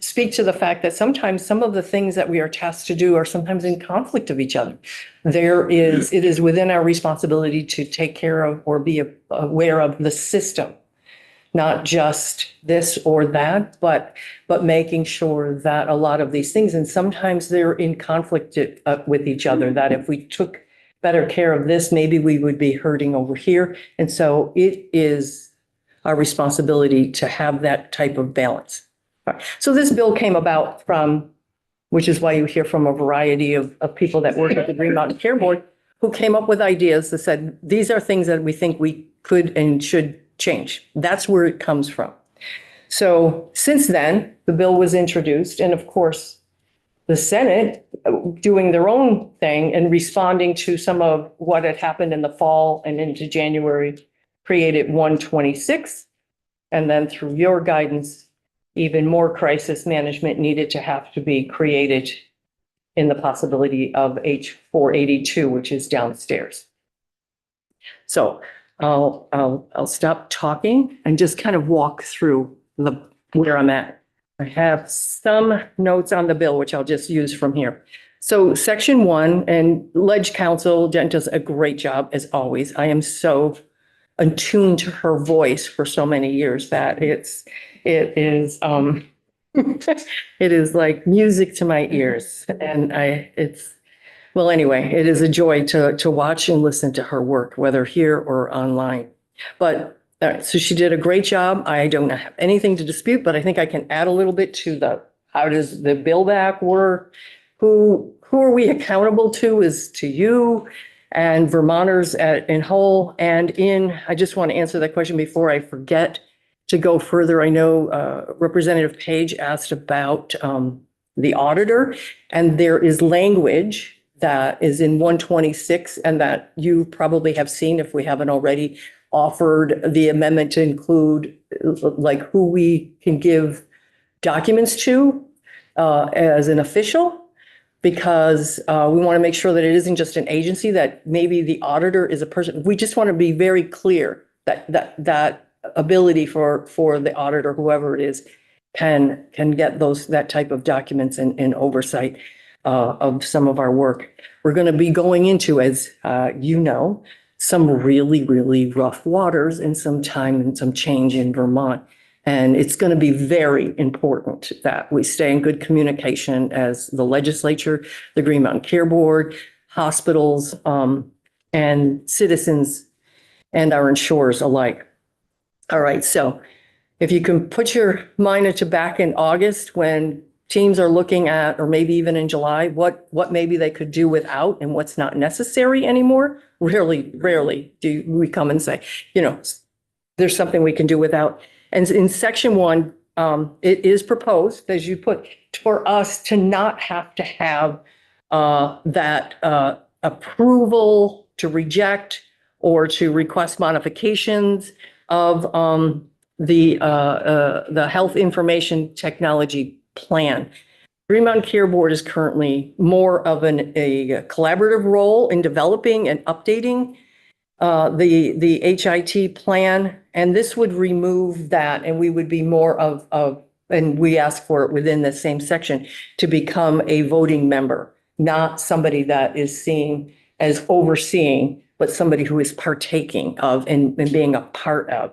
speak to the fact that sometimes some of the things that we are tasked to do are sometimes in conflict of each other. It is within our responsibility to take care of or be aware of the system, not just this or that, but making sure that a lot of these things, and sometimes they're in conflict with each other, that if we took better care of this, maybe we would be hurting over here. And so it is our responsibility to have that type of balance. So this bill came about from, which is why you hear from a variety of people that work at the Green Mountain Care Board, who came up with ideas that said, these are things that we think we could and should change. That's where it comes from. So since then, the bill was introduced, and of course, the Senate doing their own thing and responding to some of what had happened in the fall and into January, created 126. And then through your guidance, even more crisis management needed to have to be created in the possibility of H482, which is downstairs. So I'll stop talking and just kind of walk through where I'm at. I have some notes on the bill, which I'll just use from here. So section 1, and Ledge Counsel, Jen does a great job as always. I am so attuned to her voice for so many years that it is it is like music to my ears. And well, anyway, it is a joy to watch and listen to her work, whether here or online. But All right, so she did a great job. I don't have anything to dispute, but I think I can add a little bit to how does the bill back work? Who are we accountable to is to you and Vermonters in whole and in, I just want to answer that question before I forget to go further. I know Representative Page asked about the auditor, and there is language that is in 126 and that you probably have seen if we haven't already offered the amendment to include like who we can give documents to as an official, because we want to make sure that it isn't just an agency, that maybe the auditor is a person. We just want to be very clear that ability for the auditor, whoever it is, can get that type of documents and oversight of some of our work. We're going to be going into, as you know, some really, really rough waters and some time and some change in Vermont. And it's going to be very important that we stay in good communication as the legislature, the Green Mountain Care Board, hospitals, and citizens and our insurers alike. All right, so if you can put your mind into back in August when teams are looking at, or maybe even in July, what maybe they could do without and what's not necessary anymore. Rarely do we come and say, there's something we can do without. And in section 1, it is proposed, as you put, for us to not have to have that approval to reject or to request modifications of the health information technology plan. Green Mountain Care Board is currently more of a collaborative role in developing and updating the HIT plan. And this would remove that, and we would be more of, and we ask for it within the same section, to become a voting member, not somebody that is seen as overseeing, but somebody who is partaking of and being a part of.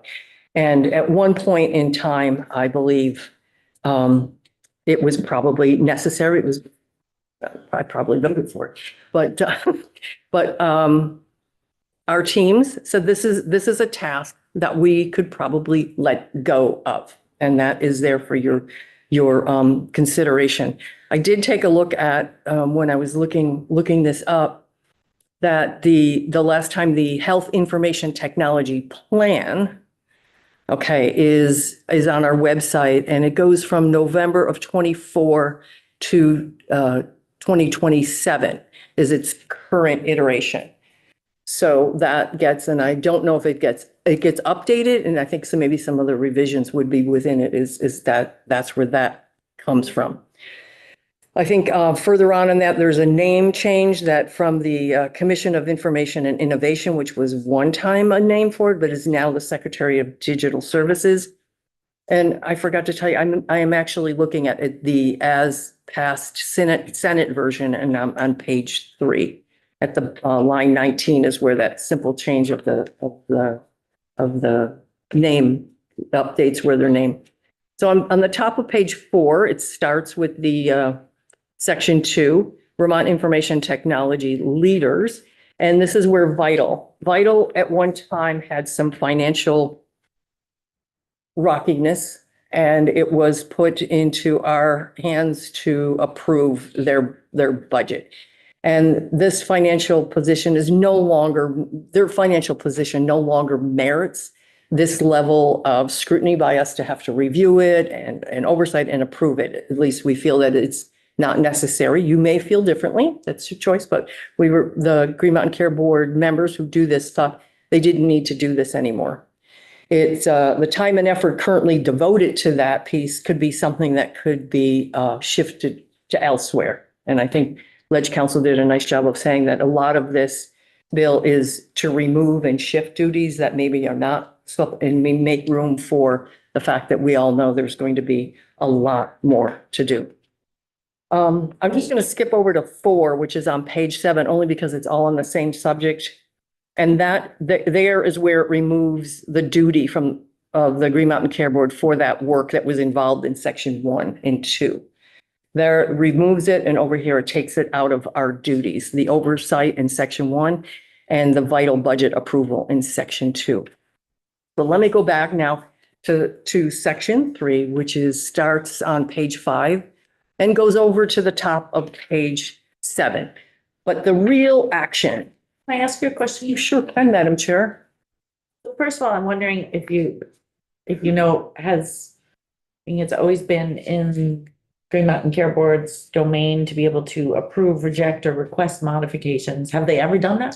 And at one point in time, I believe, it was probably necessary. I probably voted for it, but our teams said this is a task that we could probably let go of, and that is there for your consideration. I did take a look at when I was looking this up, that the last time the health information technology plan, is on our website, and it goes from November of 24 to 2027 is its current iteration. So that gets, and I don't know if it gets updated, and I think maybe some of the revisions would be within it, is that's where that comes from. I think further on in that, there's a name change that from the Commission of Information and Innovation, which was one time a name for it, but is now the Secretary of Digital Services. And I forgot to tell you, I am actually looking at the as passed Senate version, and I'm on page 3 at the line 19 is where that simple change of the name updates where their name. So on the top of page 4, it starts with the section 2, Vermont Information Technology Leaders. And this is where Vital at one time had some financial rockiness, and it was put into our hands to approve their budget. And this financial position is their financial position no longer merits this level of scrutiny by us to have to review it and oversight and approve it. At least we feel that it's not necessary. You may feel differently. That's your choice. But the Green Mountain Care Board members who do this thought they didn't need to do this anymore. It's the time and effort currently devoted to that piece could be something that could be shifted to elsewhere. And I think Ledge Council did a nice job of saying that a lot of this bill is to remove and shift duties that maybe are not, and make room for the fact that we all know there's going to be a lot more to do. I'm just going to skip over to 4, which is on page 7, only because it's all on the same subject. And there is where it removes the duty from the Green Mountain Care Board for that work that was involved in section 1 and 2. There it removes it, and over here it takes it out of our duties, the oversight in section 1 and the vital budget approval in section 2. But let me go back now to section 3, which starts on page 5 and goes over to the top of page 7. But the real action, Can I ask you a question? you sure can, Madam Chair. First of all, I'm wondering if you know, I think it's always been in Green Mountain Care Board's domain to be able to approve, reject, or request modifications. Have they ever done that?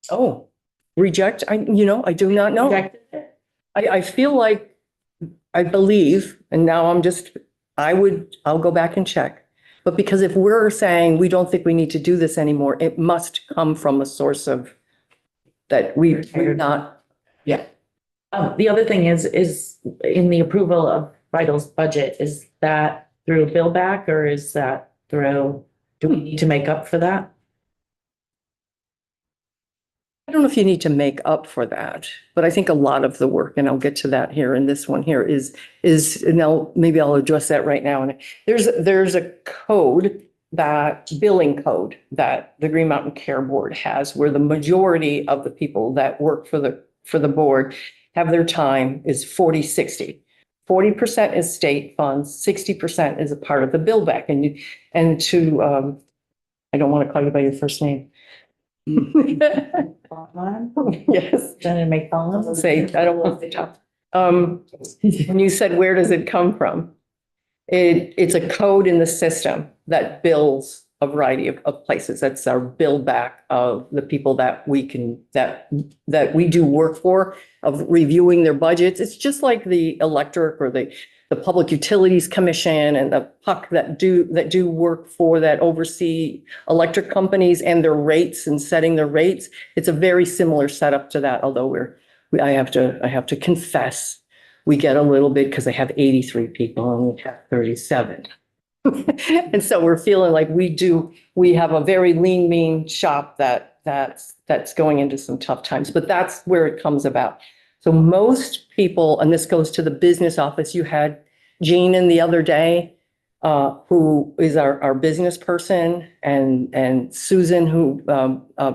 Oh, reject, I do not know. Rejected it? I feel like, I believe, and now I'll go back and check. But because if we're saying we don't think we need to do this anymore, it must come from a source of that we're not, yeah. The other thing is in the approval of Vital's budget, is that through bill back or is that through, do we need to make up for that? I don't know if you need to make up for that, but I think a lot of the work, and I'll get to that here in this one here, is, and maybe I'll address that right now. And there's a billing code that the Green Mountain Care Board has, where the majority of the people that work for the board have their time is 40-60. 40% is state funds, 60% is a part of the bill back. I don't want to call you by your first name. Yes. Then it make fun Say, I don't want to talk. When you said, where does it come from? It's a code in the system that bills a variety of places. That's our bill back of the people that we do work for, of reviewing their budgets. It's just like the electric or the Public Utilities Commission and the PUC that do work for, that oversee electric companies and their rates and setting their rates. It's a very similar setup to that, although I have to confess, we get a little bit because I have 83 people and we have 37. And so we're feeling like we have a very lean, mean shop that's going into some tough times, but that's where it comes about. So most people, and this goes to the business office, you had Jean in the other day, who is our business person, and Susan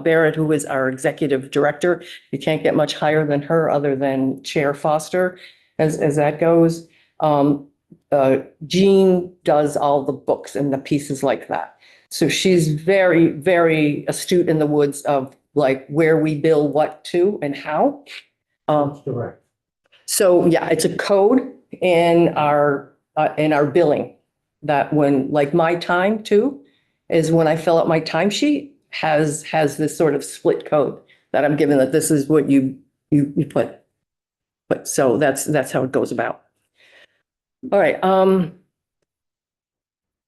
Barrett, who is our executive director. You can't get much higher than her other than Chair Foster, as that goes. Jean does all the books and the pieces like that. So she's very, very astute in the woods of like where we bill what to and how. Correct. So yeah, it's a code in our billing that when, like my time too, is when I fill out my timesheet has this sort of split code that I'm given, that this is what you put. But so that's how it goes about. All right.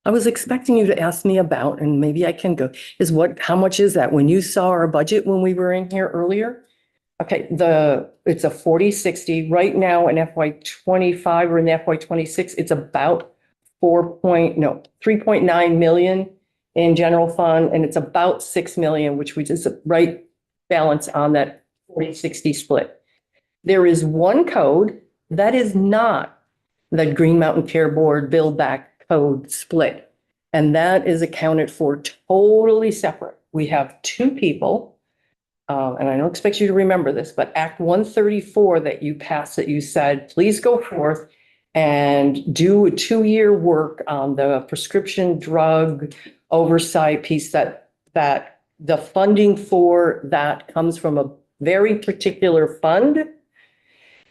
I was expecting you to ask me about, and maybe I can go, how much is that? When you saw our budget when we were in here earlier? Okay, it's a 40-60 right now in FY25 or in FY26. It's about 3.9 million in general fund, and it's about 6 million, which we just right balance on that 40-60 split. There is one code that is not the Green Mountain Care Board bill back code split, and that is accounted for totally separate. We have two people. And I don't expect you to remember this, but Act 134 that you passed, that you said, please go forth and do a 2-year work on the prescription drug oversight piece, that the funding for that comes from a very particular fund.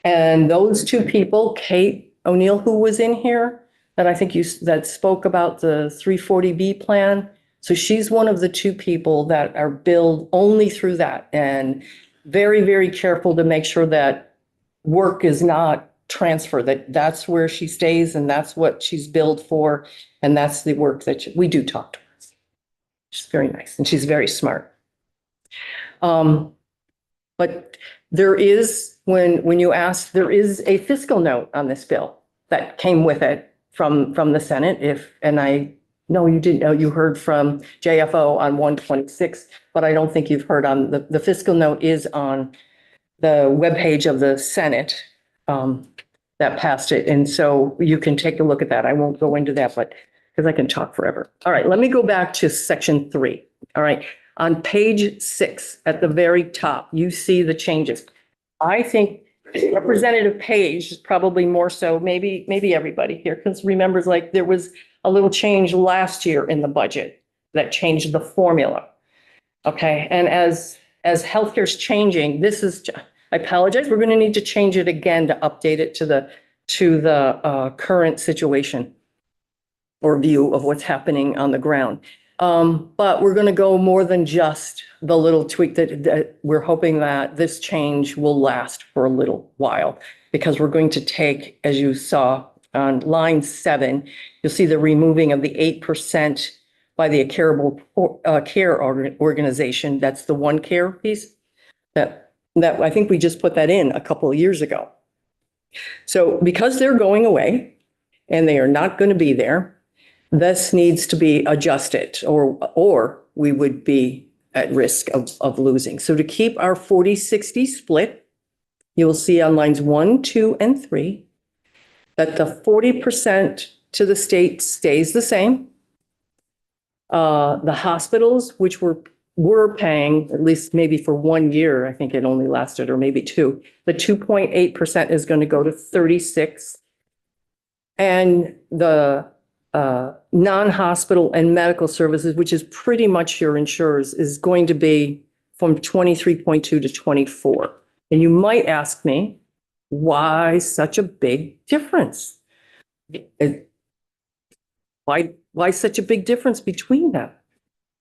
And those two people, Kate O'Neill, who was in here, that I think that spoke about the 340B plan. So she's one of the two people that are billed only through that, and very, very careful to make sure that work is not transferred, that's where she stays and that's what she's billed for. And that's the work that we do talk to her. She's very nice and she's very smart. But there is, when you ask, there is a fiscal note on this bill that came with it from the Senate. No, you didn't know. You heard from JFO on 126, but I don't think you've heard on the fiscal note is on the webpage of the Senate that passed it. And so you can take a look at that. I won't go into that, but because I can talk forever. All right, let me go back to section 3. All right, on page 6 at the very top, you see the changes. I think Representative Page is probably more so, maybe everybody here, because remembers like there was a little change last year in the budget that changed the formula. Okay, and as healthcare's changing, I apologize, we're going to need to change it again to update it to the current situation or view of what's happening on the ground. But we're going to go more than just the little tweak that we're hoping that this change will last for a little while, because we're going to take, as you saw on line 7, you'll see the removing of the 8% by the care organization. That's the One Care piece that I think we just put that in a couple of years ago. So because they're going away and they are not going to be there, this needs to be adjusted, or we would be at risk of losing. So to keep our 40-60 split, you will see on lines 1, 2, and 3 that the 40% to the state stays the same. The hospitals, which were paying, at least maybe for 1 year, I think it only lasted, or maybe 2, the 2.8% is going to go to 36. And the non-hospital and medical services, which is pretty much your insurers, is going to be from 23.2 to 24. And you might ask me, why such a big difference? Why such a big difference between them?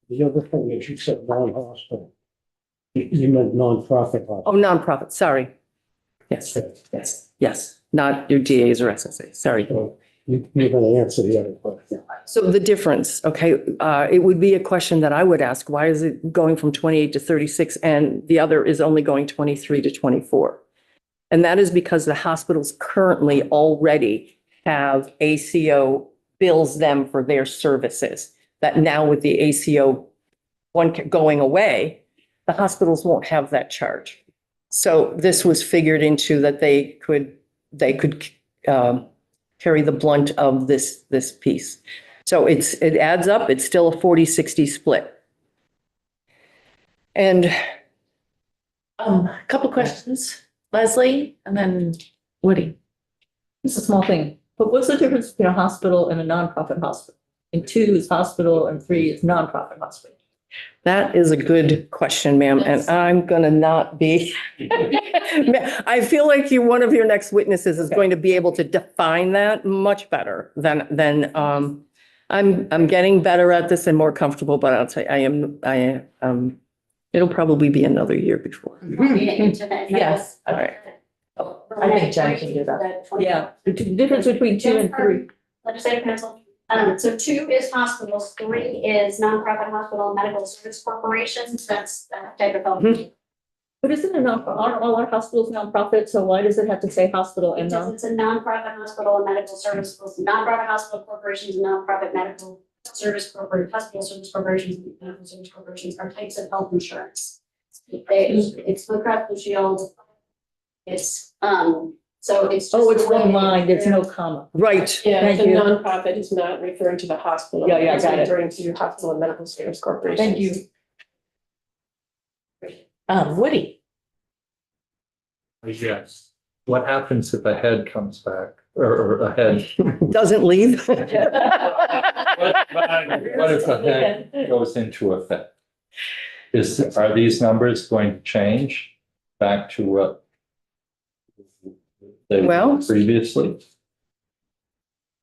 The other thing is you said non-hospital. You meant non-profit Oh, hospital. nonprofit, sorry. Yes, not your DAs or SSAs, sorry. So you're going to answer the other question. So the difference, okay, it would be a question that I would ask, why is it going from 28 to 36 and the other is only going 23 to 24? And that is because the hospitals currently already have ACO bills them for their services. That now with the ACO one going away, the hospitals won't have that charge. So this was figured into that they could carry the blunt of this piece. So it adds up. It's still a 40-60 split. And A couple questions, Leslie, and then Woody. It's a small thing, but what's the difference between a hospital and a nonprofit hospital? And 2 is hospital and 3 is nonprofit hospital. that is a good question, ma'am, and I'm gonna not be. I feel like one of your next witnesses is going to be able to define that much better than I'm getting better at this and more comfortable, but I'll tell you, it'll probably be another year before. Yes. All right. I think Jen can do that. Yeah, the difference between 2 and 3. Legislative council. So 2 is hospitals, 3 is nonprofit hospital and medical service corporations. That's that type of health. But isn't it not, aren't all our hospitals nonprofit? So why does it have to say hospital and Because non? it's a nonprofit hospital and medical service, nonprofit hospital corporations, and nonprofit medical service corporations, hospital service corporations, and medical service corporations are types of health insurance. It's Blue Cross Blue Shield. It's, so it's. Oh, it's just the way one line, there's no they're- comma. Right. Yeah, Thank the you. nonprofit is not referring to the hospital. Yeah, It's got it. referring to hospital and medical service corporations. Thank you. Woody. Yes. What happens if a head comes back or a head? Doesn't leave. What if a head goes into effect? Are these numbers going to change back to what they Well- were previously?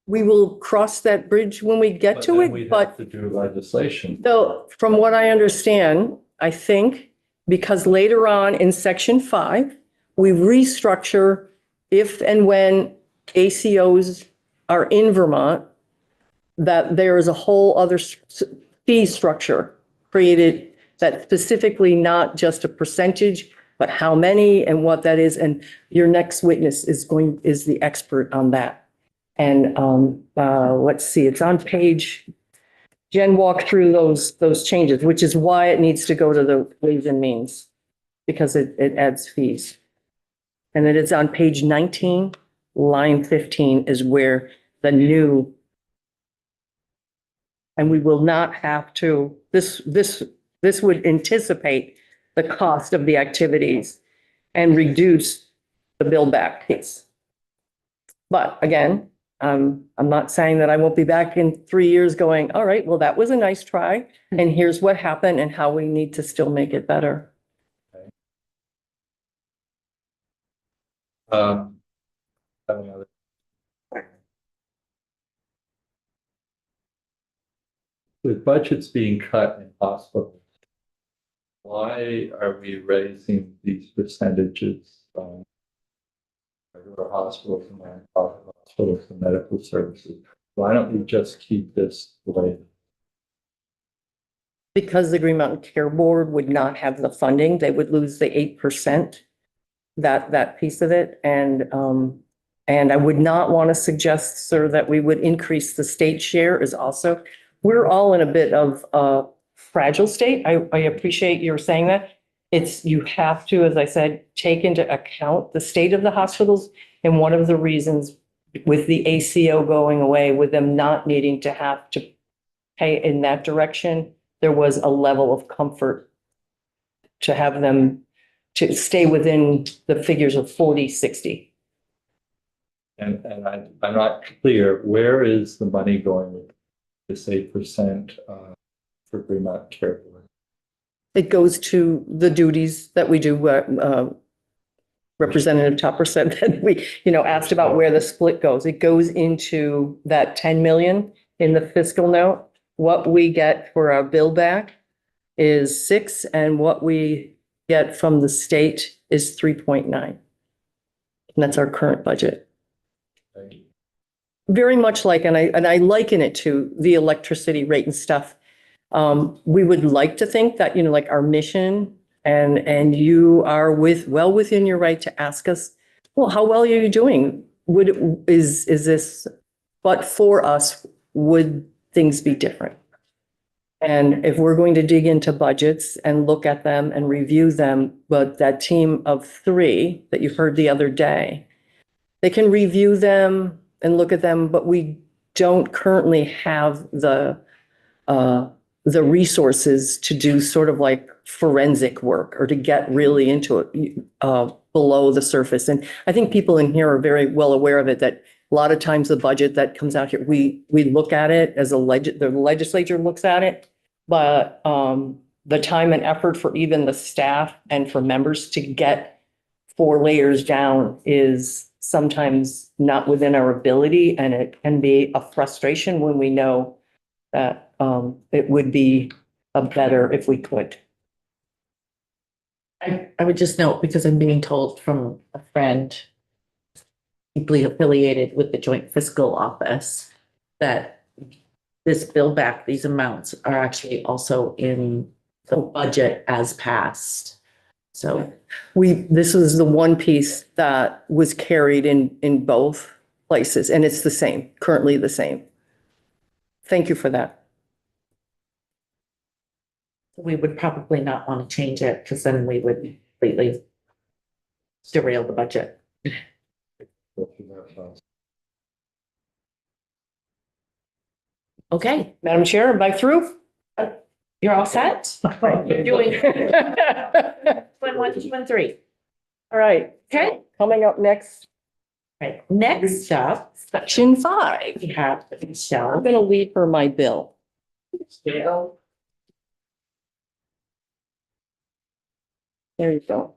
We will cross that bridge when we get to then it, we'd but have to do legislation. so from what I understand, I think because later on in section 5, we restructure if and when ACOs are in Vermont, that there is a whole other fee structure created that specifically not just a percentage, but how many and what that is. And your next witness is the expert on that. And let's see, it's on page, Jen walked through those changes, which is why it needs to go to the Ways and Means, because it adds fees. And then it's on page 19, line 15 is where the new, and we will not have to, this would anticipate the cost of the activities and reduce the build back piece. But again, I'm not saying that I won't be back in 3 years going, all right, well, that was a nice try. And here's what happened and how we need to still make it better. I have another. With budgets being cut in hospitals, why are we raising these percentages from regular hospitals and nonprofit hospitals and medical services? Why don't we just keep this the way? Because the Green Mountain Care Board would not have the funding, they would lose the 8%, that piece of it. And I would not want to suggest, sir, that we would increase the state share is also, we're all in a bit of a fragile state. I appreciate your saying that. You have to, as I said, take into account the state of the hospitals. And one of the reasons with the ACO going away, with them not needing to have to pay in that direction, there was a level of comfort to have them to stay within the figures of 40, 60. And I'm not clear, where is the money going with this 8% for Green Mountain Care Board? It goes to the duties that we do. Representative Topper said that we, asked about where the split goes. It goes into that 10 million in the fiscal note. What we get for our bill back is 6, and what we get from the state is 3.9. And that's our current budget. Very much like, and I liken it to the electricity rate and stuff. We would like to think that, like our mission, and you are well within your right to ask us, well, how well are you doing? Is this, but for us, would things be different? And if we're going to dig into budgets and look at them and review them, but that team of 3 that you heard the other day, they can review them and look at them, but we don't currently have the resources to do sort of like forensic work or to get really into it below the surface. And I think people in here are very well aware of it, that a lot of times the budget that comes out here, we look at it as the legislature looks at it, but the time and effort for even the staff and for members to get 4 layers down is sometimes not within our ability, and it can be a frustration when we know that it would be better if we could. I would just note, because I'm being told from a friend deeply affiliated with the Joint Fiscal Office, that this bill back, these amounts are actually also in the budget as passed. So This was the one piece that was carried in both places, and it's the same, currently the same. Thank you for that. we would probably not want to change it, because then we would completely derail the budget. Okay, Madam Chair, am I through? you're all set? You're doing 1, 2, and 3. All right. Okay. Coming up next, Right, next up, section 5. we have I'm Michelle. going to leave her my bill. There you go.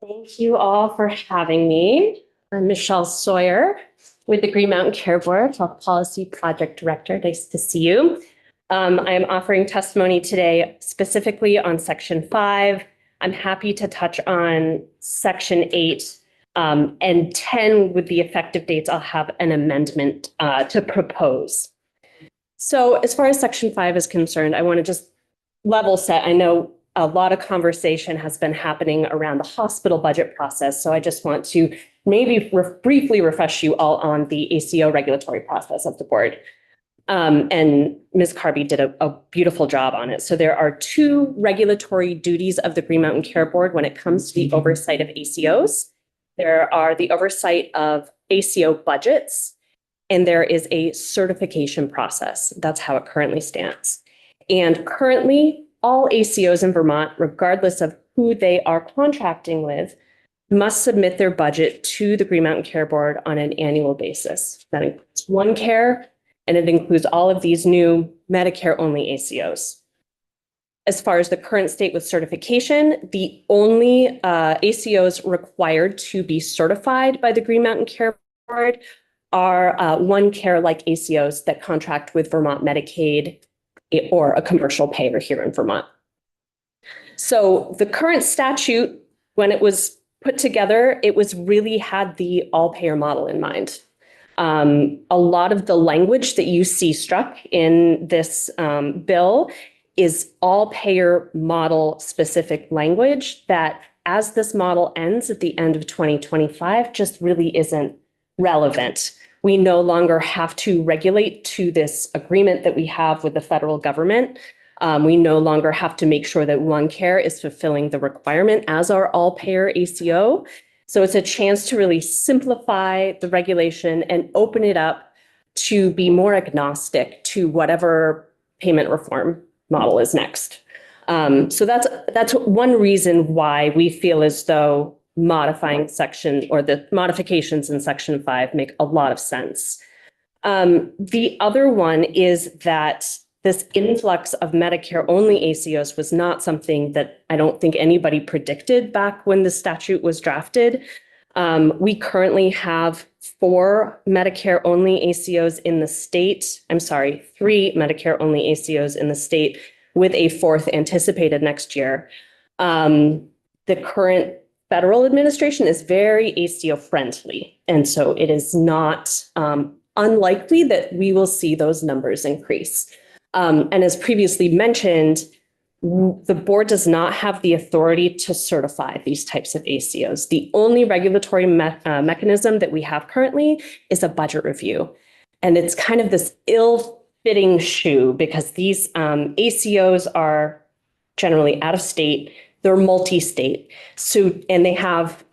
Thank you all for having me. I'm Michelle Sawyer with the Green Mountain Care Board, Health Policy Project Director. Nice to see you. I am offering testimony today specifically on Section 5. I'm happy to touch on Section 8 and 10 with the effective dates. I'll have an amendment to propose. So as far as Section 5 is concerned, I want to just level set. I know a lot of conversation has been happening around the hospital budget process. So I just want to maybe briefly refresh you all on the ACO regulatory process of the board. And Ms. Carby did a beautiful job on it. So there are 2 regulatory duties of the Green Mountain Care Board when it comes to the oversight of ACOs. There are the oversight of ACO budgets, and there is a certification process. That's how it currently stands. And currently, all ACOs in Vermont, regardless of who they are contracting with, must submit their budget to the Green Mountain Care Board on an annual basis. That includes OneCare, and it includes all of these new Medicare-only ACOs. As far as the current state with certification, the only ACOs required to be certified by the Green Mountain Care Board are OneCare-like ACOs that contract with Vermont Medicaid or a commercial payer here in Vermont. So the current statute, when it was put together, it was really had the all-payer model in mind. A lot of the language that you see struck in this bill is all-payer model specific language that, as this model ends at the end of 2025, just really isn't relevant. We no longer have to regulate to this agreement that we have with the federal government. We no longer have to make sure that OneCare is fulfilling the requirement as our all-payer ACO. So it's a chance to really simplify the regulation and open it up to be more agnostic to whatever payment reform model is next. So that's one reason why we feel as though modifying section or the modifications in Section 5 make a lot of sense. The other one is that this influx of Medicare-only ACOs was not something that I don't think anybody predicted back when the statute was drafted. We currently have 4 Medicare-only ACOs in the state. I'm sorry, 3 Medicare-only ACOs in the state with a 4th anticipated next year. The current federal administration is very ACO friendly. And so it is not unlikely that we will see those numbers increase. And as previously mentioned, the board does not have the authority to certify these types of ACOs. The only regulatory mechanism that we have currently is a budget review. And it's kind of this ill-fitting shoe because these ACOs are generally out of state. They're multi-state. So, and they have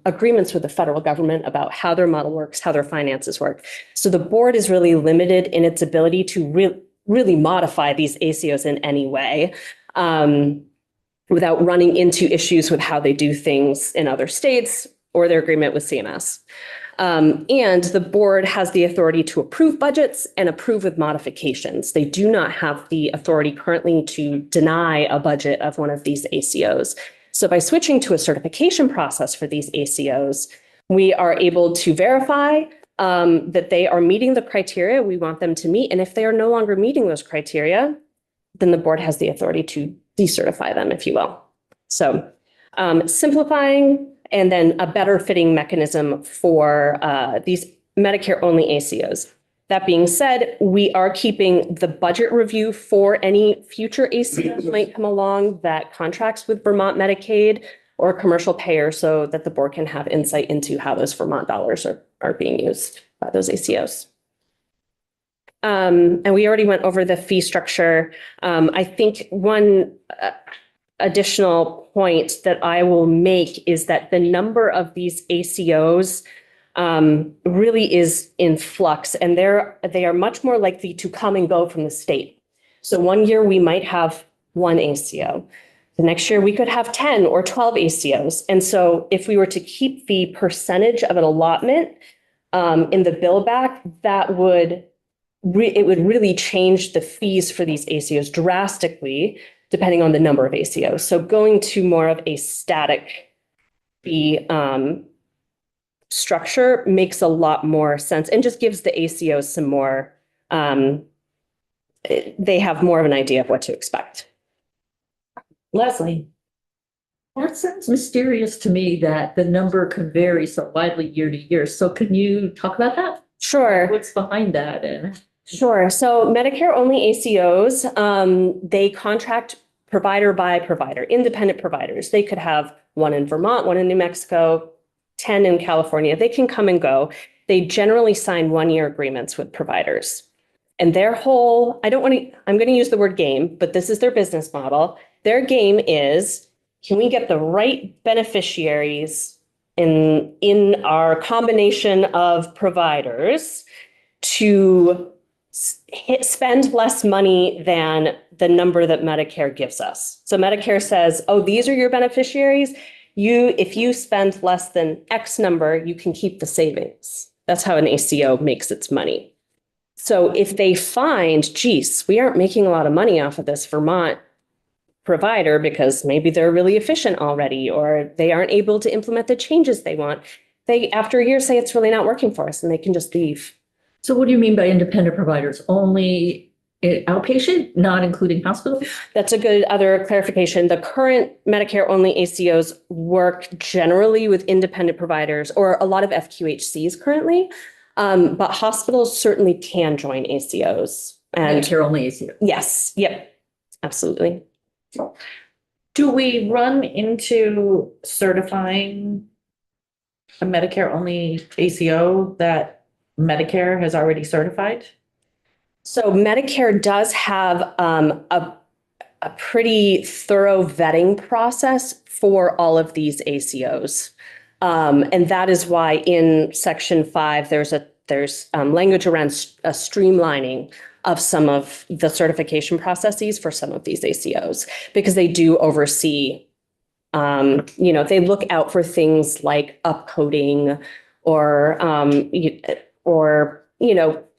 agreements with the federal government about how their model works, how their finances work. So the board is really limited in its ability to really modify these ACOs in any way without running into issues with how they do things in other states or their agreement with CMS. And the board has the authority to approve budgets and approve with modifications. They do not have the authority currently to deny a budget of one of these ACOs. So by switching to a certification process for these ACOs, we are able to verify that they are meeting the criteria we want them to meet. And if they are no longer meeting those criteria, then the board has the authority to decertify them, if you will. So simplifying and then a better fitting mechanism for these Medicare-only ACOs. That being said, we are keeping the budget review for any future ACOs that might come along that contracts with Vermont Medicaid or commercial payer so that the board can have insight into how those Vermont dollars are being used by those ACOs. And we already went over the fee structure. I think one additional point that I will make is that the number of these ACOs really is in flux, and they are much more likely to come and go from the state. So one year we might have 1 ACO. The next year we could have 10 or 12 ACOs. And so if we were to keep the percentage of an allotment in the bill back, that would really change the fees for these ACOs drastically, depending on the number of ACOs. So going to more of a static fee structure makes a lot more sense and just gives the ACOs some more, they have more of an idea of what to expect. Leslie, that sounds mysterious to me that the number can vary so widely year to year. So can you talk about that? Sure. What's behind that? And Sure. So Medicare-only ACOs, they contract provider by provider, independent providers. They could have 1 in Vermont, 1 in New Mexico, 10 in California. They can come and go. They generally sign 1-year agreements with providers. And their whole, I'm going to use the word game, but this is their business model. Their game is, can we get the right beneficiaries in our combination of providers to spend less money than the number that Medicare gives us. So Medicare says, oh, these are your beneficiaries. If you spend less than X number, you can keep the savings. That's how an ACO makes its money. So if they find, geez, we aren't making a lot of money off of this Vermont provider because maybe they're really efficient already, or they aren't able to implement the changes they want, they, after a year, say it's really not working for us and they can just leave. So what do you mean by independent providers? Only outpatient, not including hospitals? That's a good other clarification. The current Medicare-only ACOs work generally with independent providers or a lot of FQHCs currently. But hospitals certainly can join ACOs. And Medicare only ACO. yes, yep, absolutely. Do we run into certifying a Medicare-only ACO that Medicare has already certified? So Medicare does have a pretty thorough vetting process for all of these ACOs. And that is why in section 5, there's language around a streamlining of some of the certification processes for some of these ACOs, because they do oversee, they look out for things like upcoding or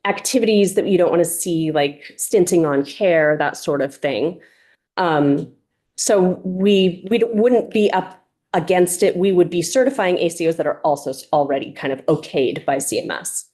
activities that you don't want to see, like stinting on care, that sort of thing. So we wouldn't be up against it. We would be certifying ACOs that are also already kind of okayed by CMS.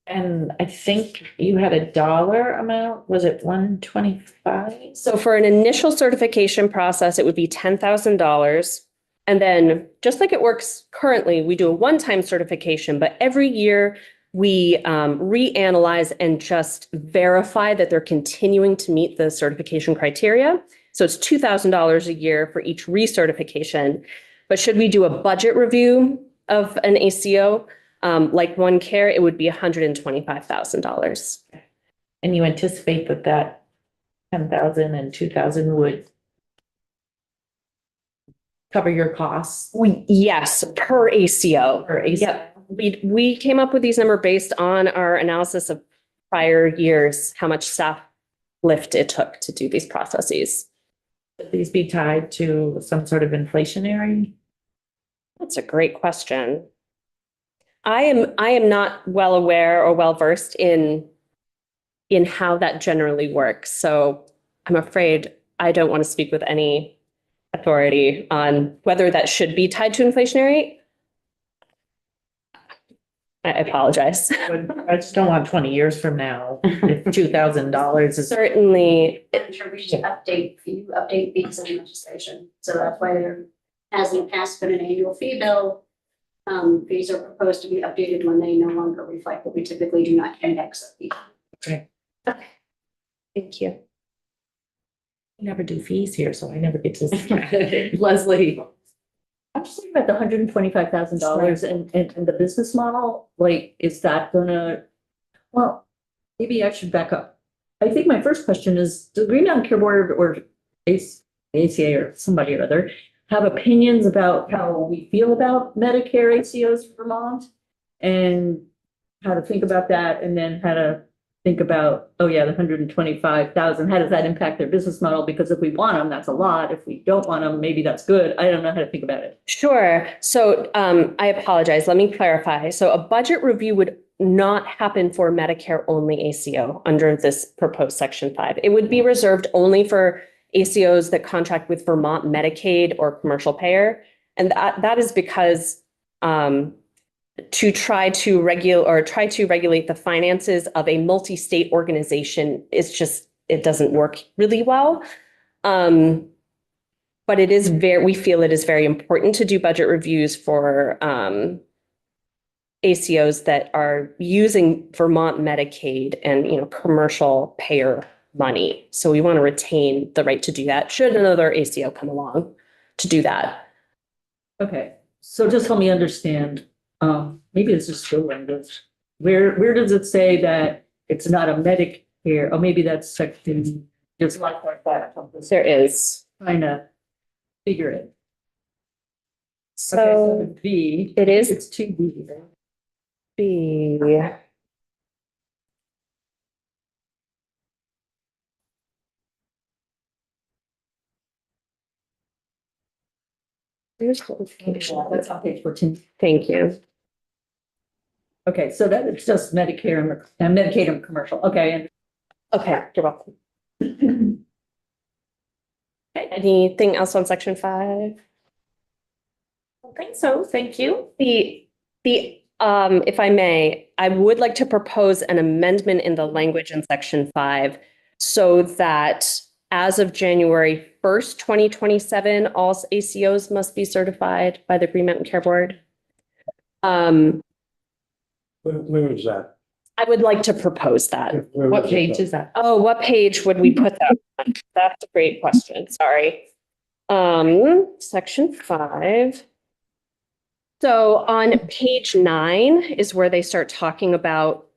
And I think you had a dollar amount, was it 125? So for an initial certification process, it would be $10,000. And then just like it works currently, we do a one-time certification, but every year we reanalyze and just verify that they're continuing to meet the certification criteria. So it's $2,000 a year for each recertification. But should we do a budget review of an ACO, like OneCare, it would be $125,000. And you anticipate that 10,000 and 2,000 would cover your costs? Yes, per ACO. Per ACO? Yep. We came up with these numbers based on our analysis of prior years, how much staff lift it took to do these processes. Would these be tied to some sort of inflationary? That's a great question. I am not well aware or well versed in how that generally works. So I'm afraid I don't want to speak with any authority on whether that should be tied to inflationary. I apologize. I just don't want 20 years from now, if $2,000 is. Certainly, I'm sure we should update fees in legislation. So that's why there has in the past been an annual fee bill. Fees are proposed to be updated when they no longer reflect what we typically do not index a fee. thank you. We never do fees here, so I never get to. Leslie. I'm just thinking about the $125,000 and the business model, like, is that gonna, well, maybe I should back up. I think my first question is, does Green Mountain Care Board or ACA or somebody or other have opinions about how we feel about Medicare ACOs in Vermont? And how to think about that, and then how to think about, oh yeah, the 125,000, how does that impact their business model? Because if we want them, that's a lot. If we don't want them, maybe that's good. I don't know how to think about it. Sure. So I apologize. Let me clarify. So a budget review would not happen for Medicare only ACO under this proposed section 5. It would be reserved only for ACOs that contract with Vermont Medicaid or commercial payer. And that is because to try to regulate the finances of a multi-state organization it doesn't work really well. But we feel it is very important to do budget reviews for ACOs that are using Vermont Medicaid and commercial payer money. So we want to retain the right to do that should another ACO come along to do that. Okay, so just help me understand. Maybe it's just still language. Where does it say that it's not a Medicare? Oh, maybe that's section, there's a lot like that. There is. Trying to figure it. So Okay, B. it is It's 2B. right? B. Here's the information. That's on page 14. Thank you. Okay, so that it's just Medicare and Medicaid and commercial. Okay, Okay, you're welcome. Okay, anything else on section 5? I think so. Thank you. If I may, I would like to propose an amendment in the language in section 5 so that as of January 1st, 2027, all ACOs must be certified by the Green Mountain Care Board. Where is that? I would like to propose that. Where What it, page though? is that? Oh, what page would we put that on? That's a great question. Sorry. Section 5. So on page 9 is where they start talking about,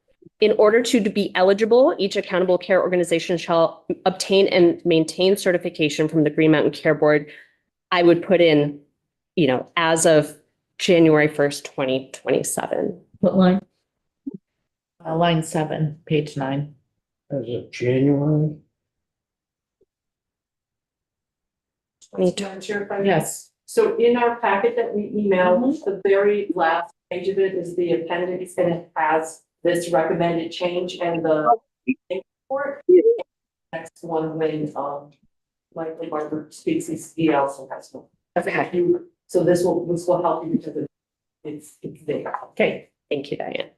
in order to be eligible, each accountable care organization shall obtain and maintain certification from the Green Mountain Care Board. I would put in, as of January 1st, 2027. what line? Line 7, page 9. As of January? Yes. So in our packet that we emailed, the very last page of it is the appendix, and it has this recommended change and the report. Next one when likely Margaret species he also has one. Okay. So this will help you because it's there. Okay. Thank you, Diane.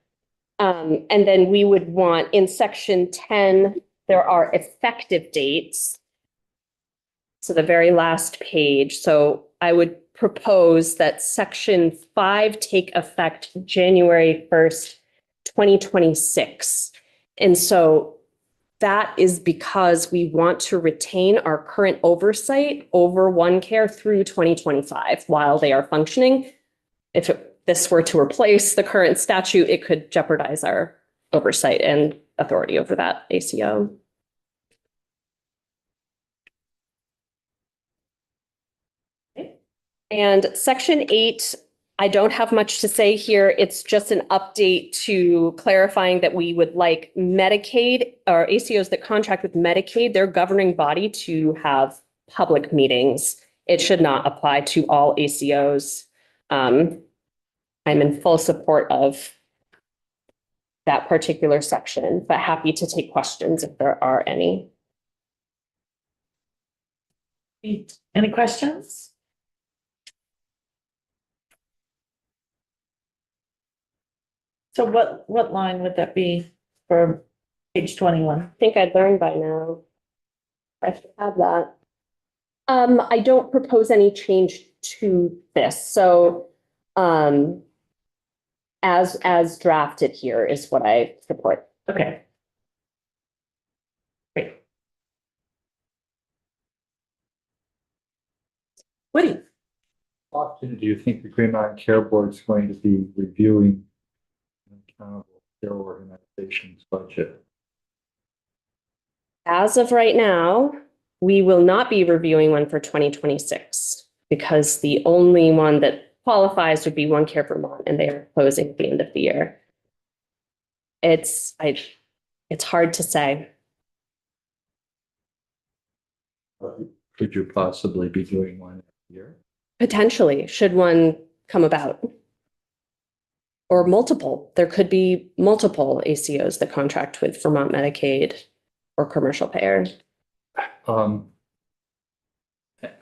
And then we would want in section 10, there are effective dates. So the very last page. So I would propose that section 5 take effect January 1st, 2026. And so that is because we want to retain our current oversight over OneCare through 2025 while they are functioning. If this were to replace the current statute, it could jeopardize our oversight and authority over that ACO. And section 8, I don't have much to say here. It's just an update to clarifying that we would like Medicaid or ACOs that contract with Medicaid, their governing body, to have public meetings. It should not apply to all ACOs. I'm in full support of that particular section, but happy to take questions if there are any. Any questions? So what line would that be for page 21? I think I'd learned by now. I should have that. I don't propose any change to this. So as drafted here is what I support. Okay. Great. Woody? Often do you think the Green Mountain Care Board is going to be reviewing an accountable care organization's budget? As of right now, we will not be reviewing one for 2026 because the only one that qualifies would be OneCare Vermont, and they are closing at the end of the year. It's hard to say. Could you possibly be doing one every year? Potentially, should one come about. Or multiple. There could be multiple ACOs that contract with Vermont Medicaid or commercial payer.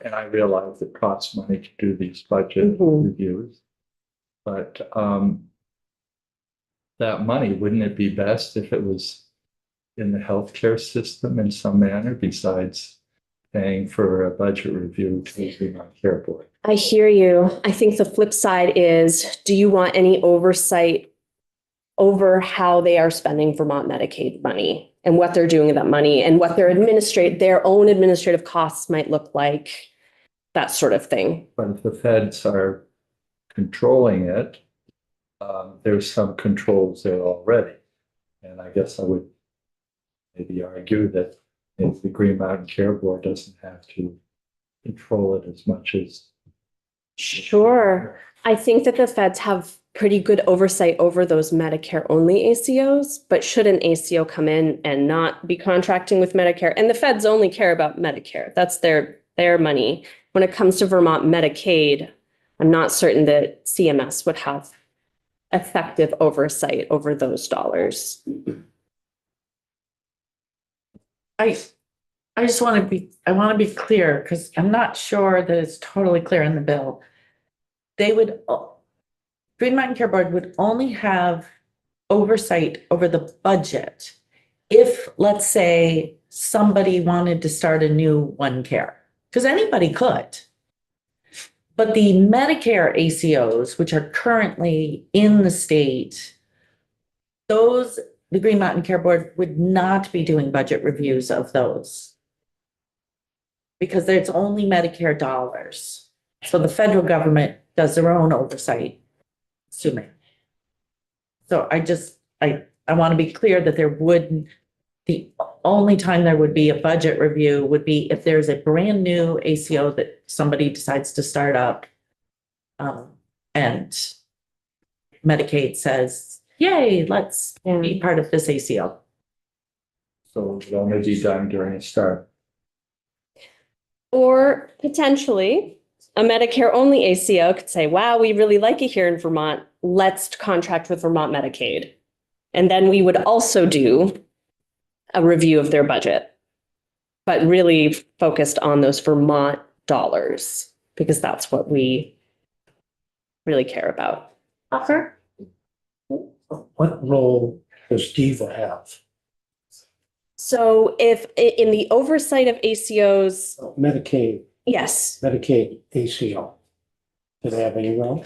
And I realize it costs money to do these budget Mhm. reviews. But that money, wouldn't it be best if it was in the healthcare system in some manner besides paying for a budget review to the Green Mountain Care Board? I hear you. I think the flip side is, do you want any oversight over how they are spending Vermont Medicaid money and what they're doing with that money and what their own administrative costs might look like, that sort of thing? But if the feds are controlling it, there's some controls there already. And I guess I would maybe argue that if the Green Mountain Care Board doesn't have to control it as much as. Sure. I think that the feds have pretty good oversight over those Medicare only ACOs, but should an ACO come in and not be contracting with Medicare, and the feds only care about Medicare, that's their money. When it comes to Vermont Medicaid, I'm not certain that CMS would have effective oversight over those dollars. I just want to be clear, because I'm not sure that it's totally clear in the bill. Green Mountain Care Board would only have oversight over the budget if, let's say, somebody wanted to start a new OneCare, because anybody could. But the Medicare ACOs, which are currently in the state, the Green Mountain Care Board would not be doing budget reviews of those. Because there's only Medicare dollars. So the federal government does their own oversight, assuming. So I want to be clear that the only time there would be a budget review would be if there's a brand new ACO that somebody decides to start up. And Medicaid says, yay, let's be part of this ACO. So it would only be done during a start. Or potentially, a Medicare-only ACO could say, wow, we really like it here in Vermont. Let's contract with Vermont Medicaid. And then we would also do a review of their budget, but really focused on those Vermont dollars, because that's what we really care about. Offer? What role does DIVA have? So if in the oversight of ACOs, Medicaid ACO. Do they have any role?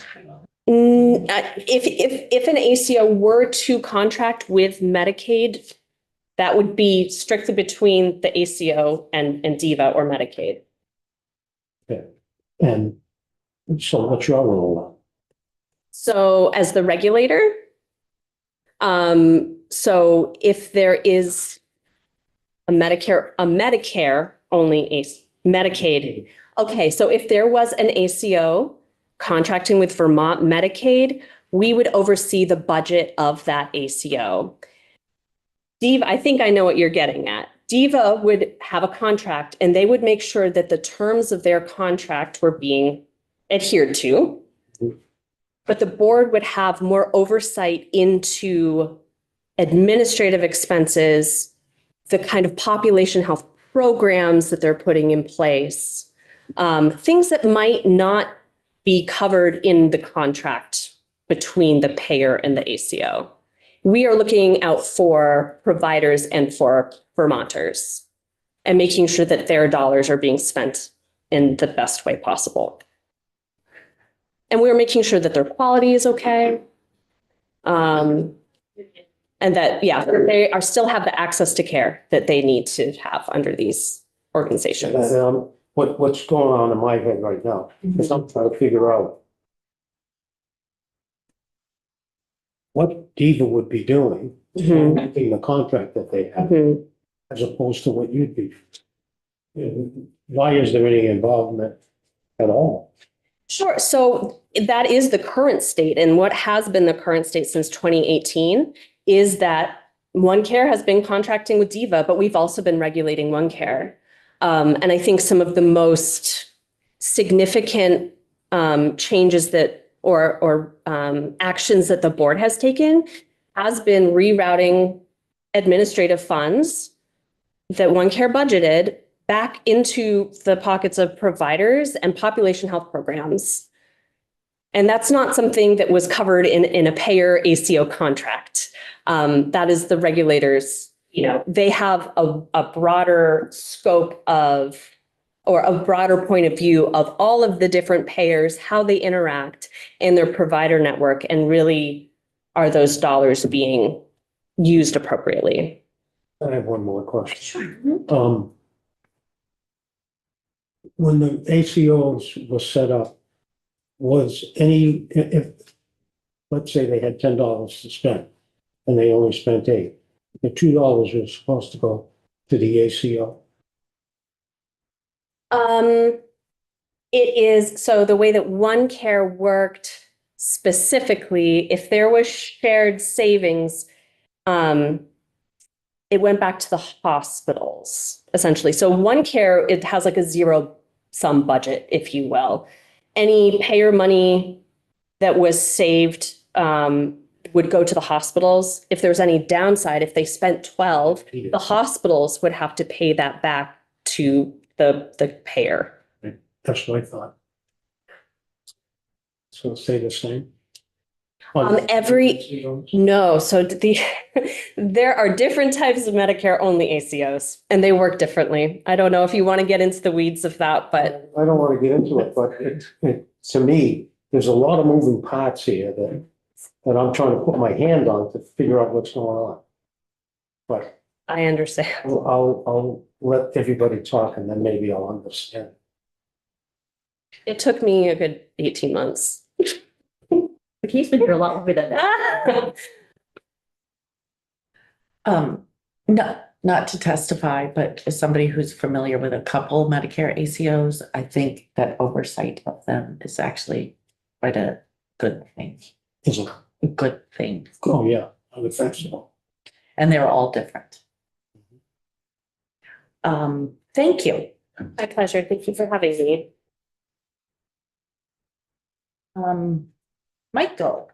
if an ACO were to contract with Medicaid, that would be strictly between the ACO and DIVA or Medicaid. Okay. And so what's your role? So as the regulator, so if there is a Medicare only Medicaid. Okay, so if there was an ACO contracting with Vermont Medicaid, we would oversee the budget of that ACO. DIVA, I think I know what you're getting at. DIVA would have a contract and they would make sure that the terms of their contract were being adhered to. But the board would have more oversight into administrative expenses, the kind of population health programs that they're putting in place, things that might not be covered in the contract between the payer and the ACO. We are looking out for providers and for Vermonters and making sure that their dollars are being spent in the best way possible. And we're making sure that their quality is okay. And that, they are still have the access to care that they need to have under these organizations. What's going on in my head right now is I'm trying to figure out what DIVA would be doing in the contract that they have, as opposed to what you'd be. Why is there any involvement at all? Sure. So that is the current state. And what has been the current state since 2018 is that OneCare has been contracting with DIVA, but we've also been regulating OneCare. And I think some of the most significant changes that or actions that the board has taken has been rerouting administrative funds that OneCare budgeted back into the pockets of providers and population health programs. And that's not something that was covered in a payer ACO contract. That is the regulators, they have a broader scope of, or a broader point of view of all of the different payers, how they interact in their provider network, and really are those dollars being used appropriately. I have one more question. Sure. When the ACOs were set up, was if let's say they had $10 to spend and they only spent $8, the $2 was supposed to go to the ACO? It is, so the way that OneCare worked specifically, if there was shared savings, it went back to the hospitals, essentially. So OneCare, it has like a zero-sum budget, if you will. any payer money that was saved would go to the hospitals. If there was any downside, if they spent 12, the hospitals would have to pay that back to the payer. That's what I thought. So say the same. No, so there are different types of Medicare only ACOs and they work differently. I don't know if you want to get into the weeds of that, but I don't want to get into it, but to me, there's a lot of moving parts here that I'm trying to put my hand on to figure out what's going on. But I understand. I'll let everybody talk and then maybe I'll understand. It took me a good 18 months. But he's been here a lot longer than that. Not to testify, but as somebody who's familiar with a couple Medicare ACOs, I think that oversight of them is actually quite a good thing. Is it? A good thing. Oh, yeah, I would think so. And they're all different. Thank you. My pleasure. Thank you for having me. Michael.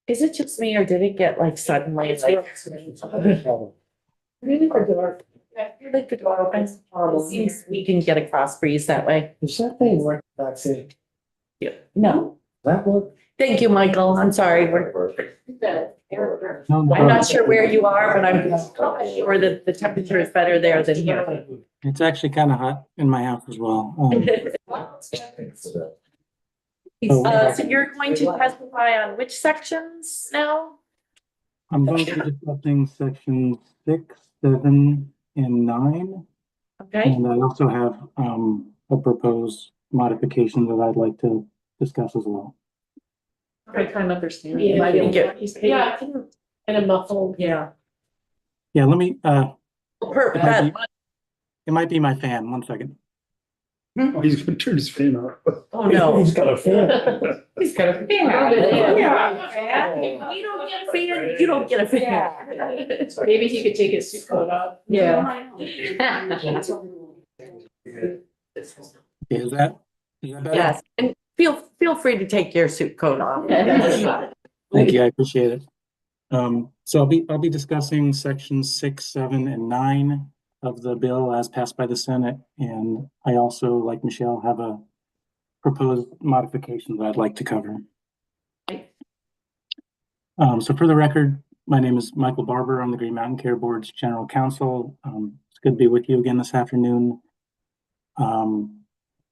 Is it just me or did it get like suddenly like? Really the door. Like the door opens. It seems we can get a cross breeze that way. Is that thing work back there? No. That work? Thank you, Michael. I'm sorry. I'm not sure where you are, but I'm sure that the temperature is better there than here. It's actually kind of hot in my house as well. So you're going to testify on which sections now? I'm going to be discussing sections 6, 7, and 9. Okay, And I also have a proposed modification that I'd like to discuss as well. Hard time understanding. Yeah, thank you. Yeah, and a muffled. Yeah. Yeah, let me, Perfect. it might be my fan. 1 second. Oh, he's gonna turn his fan off. Oh, no. He's got a fan. He's got a fan. Yeah. You don't get a fan, you don't get a fan. Maybe he could take his suit coat off. Yeah. Is that better? Yes, and feel free to take your suit coat off. Thank you, I appreciate it. So I'll be discussing sections 6, 7, and 9 of the bill as passed by the Senate. And I also, like Michelle, have a proposed modification that I'd like to cover. So for the record, my name is Michael Barber. I'm the Green Mountain Care Board's General Counsel. It's good to be with you again this afternoon.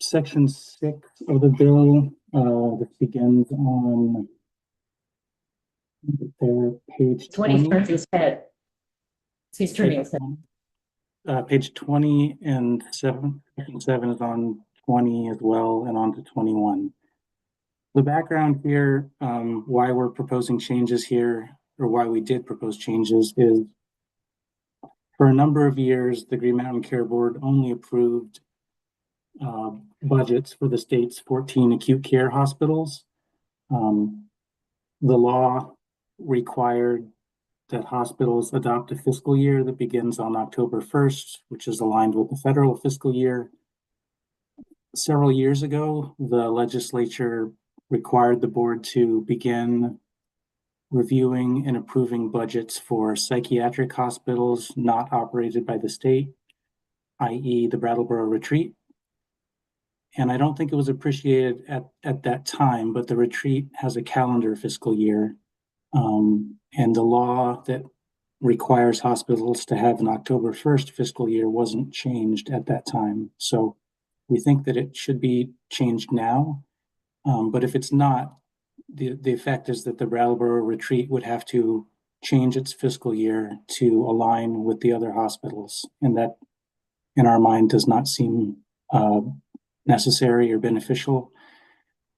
Section 6 of the bill, this begins on their page 20 20. turns his head. He's turning his head. Page 20 and 7, section 7 is on 20 as well and on to 21. The background here, why we're proposing changes here, or why we did propose changes, is for a number of years, the Green Mountain Care Board only approved budgets for the state's 14 acute care hospitals. The law required that hospitals adopt a fiscal year that begins on October 1st, which is aligned with the federal fiscal year. Several years ago, the legislature required the board to begin reviewing and approving budgets for psychiatric hospitals not operated by the state, i.e. the Brattleboro Retreat. And I don't think it was appreciated at that time, but the retreat has a calendar fiscal year. And the law that requires hospitals to have an October 1st fiscal year wasn't changed at that time. So we think that it should be changed now. But if it's not, the effect is that the Brattleboro Retreat would have to change its fiscal year to align with the other hospitals. And that, in our mind, does not seem necessary or beneficial.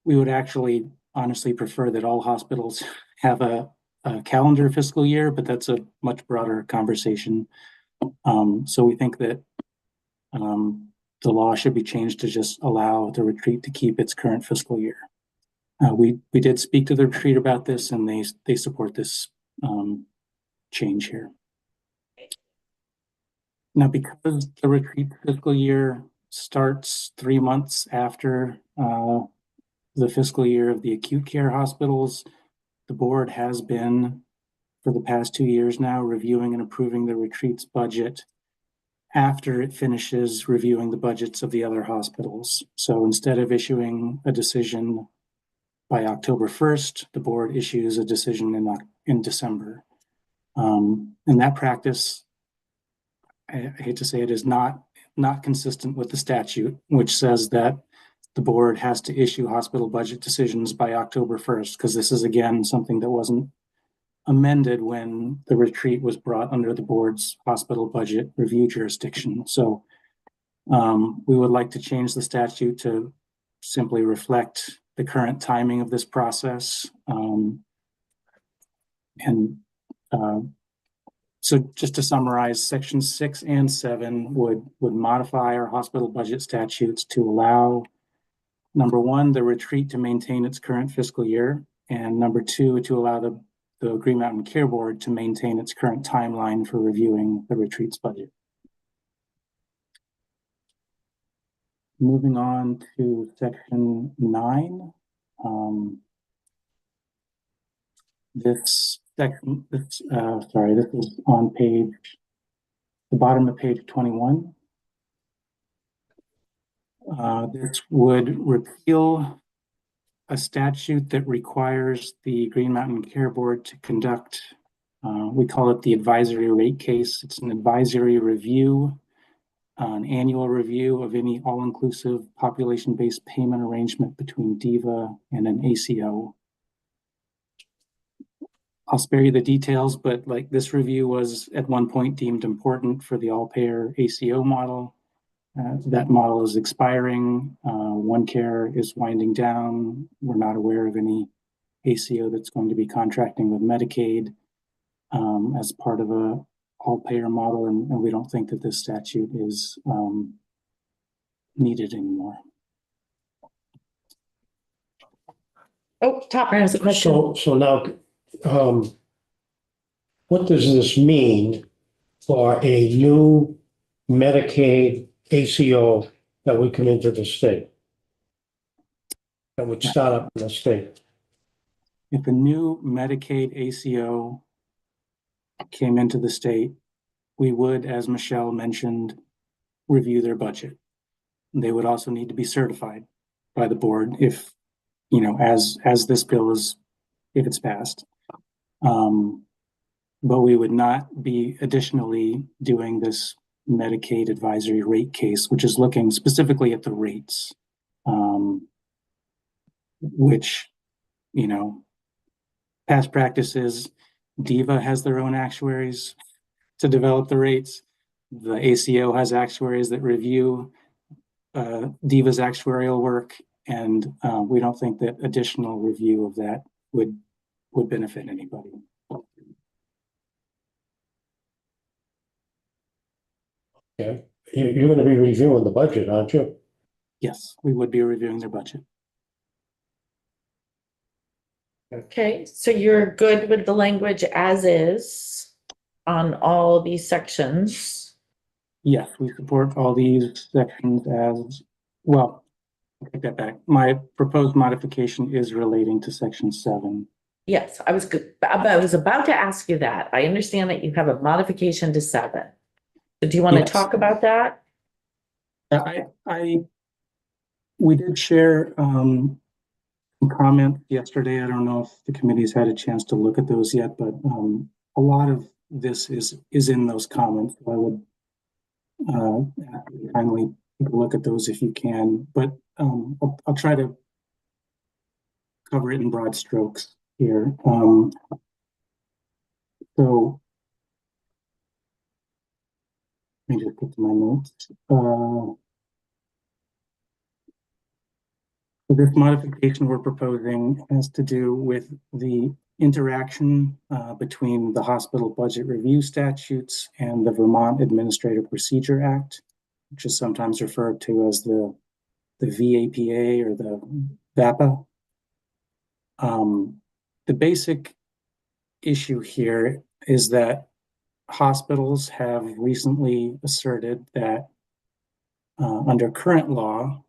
We would actually honestly prefer that all hospitals have a calendar fiscal year, but that's a much broader conversation. So we think that the law should be changed to just allow the retreat to keep its current fiscal year. We did speak to the retreat about this, and they support this change here. Now, because the retreat fiscal year starts 3 months after the fiscal year of the acute care hospitals. The board has been, for the past 2 years now, reviewing and approving the retreats budget after it finishes reviewing the budgets of the other hospitals. So instead of issuing a decision by October 1st, the board issues a decision in December. And that practice, I hate to say it, is not consistent with the statute, which says that the board has to issue hospital budget decisions by October 1st, because this is, again, something that wasn't amended when the retreat was brought under the board's hospital budget review jurisdiction. So we would like to change the statute to simply reflect the current timing of this process. So just to summarize, sections 6 and 7 would modify our hospital budget statutes to allow, number one, the retreat to maintain its current fiscal year, and number two, to allow the Green Mountain Care Board to maintain its current timeline for reviewing the retreat's budget. Moving on to section 9. This section, this is on the bottom of page 21. This would repeal a statute that requires the Green Mountain Care Board to conduct, we call it the advisory rate case. It's an advisory review, an annual review of any all-inclusive population-based payment arrangement between DVA and an ACO. I'll spare you the details, but like this review was at one point deemed important for the all-payer ACO model. That model is expiring. OneCare is winding down. We're not aware of any ACO that's going to be contracting with Medicaid as part of a all-payer model, and we don't think that this statute is needed anymore. Oh, Topper has a question. So now, what does this mean for a new Medicaid ACO that would come into the state? That would start up in the state? If a new Medicaid ACO came into the state, we would, as Michelle mentioned, review their budget. They would also need to be certified by the board if, you know, as this bill is, if it's passed. But we would not be additionally doing this Medicaid advisory rate case, which is looking specifically at the rates, which, you know, past practices, DVA has their own actuaries to develop the rates. The ACO has actuaries that review DVA's actuarial work, and we don't think that additional review of that would benefit anybody. Okay, you're going to be reviewing the budget, aren't you? Yes, we would be reviewing their budget. Okay, so you're good with the language as is on all these sections? Yes, we support all these sections as well. I take that back. My proposed modification is relating to section 7. Yes, I was about to ask you that. I understand that you have a modification to 7. Do you want to talk about that? We did share some comment yesterday. I don't know if the committee's had a chance to look at those yet, but a lot of this is in those comments. I would kindly take a look at those if you can, but I'll try to cover it in broad strokes here. So let me just get to my notes. This modification we're proposing has to do with the interaction between the hospital budget review statutes and the Vermont Administrative Procedure Act, which is sometimes referred to as the VAPA or the VAPA. The basic issue here is that hospitals have recently asserted that Under current law,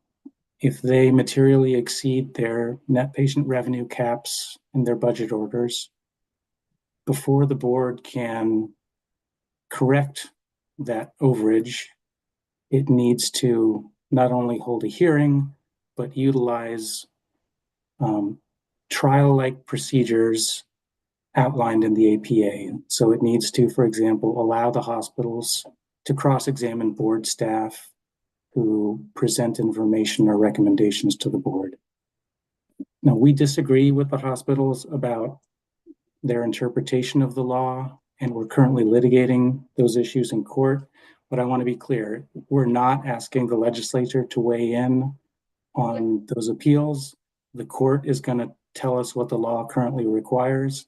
if they materially exceed their net patient revenue caps in their budget orders, before the board can correct that overage, it needs to not only hold a hearing, but utilize trial-like procedures outlined in the APA. So it needs to, for example, allow the hospitals to cross-examine board staff who present information or recommendations to the board. Now, we disagree with the hospitals about their interpretation of the law, and we're currently litigating those issues in court. But I want to be clear, we're not asking the legislature to weigh in on those appeals. The court is going to tell us what the law currently requires.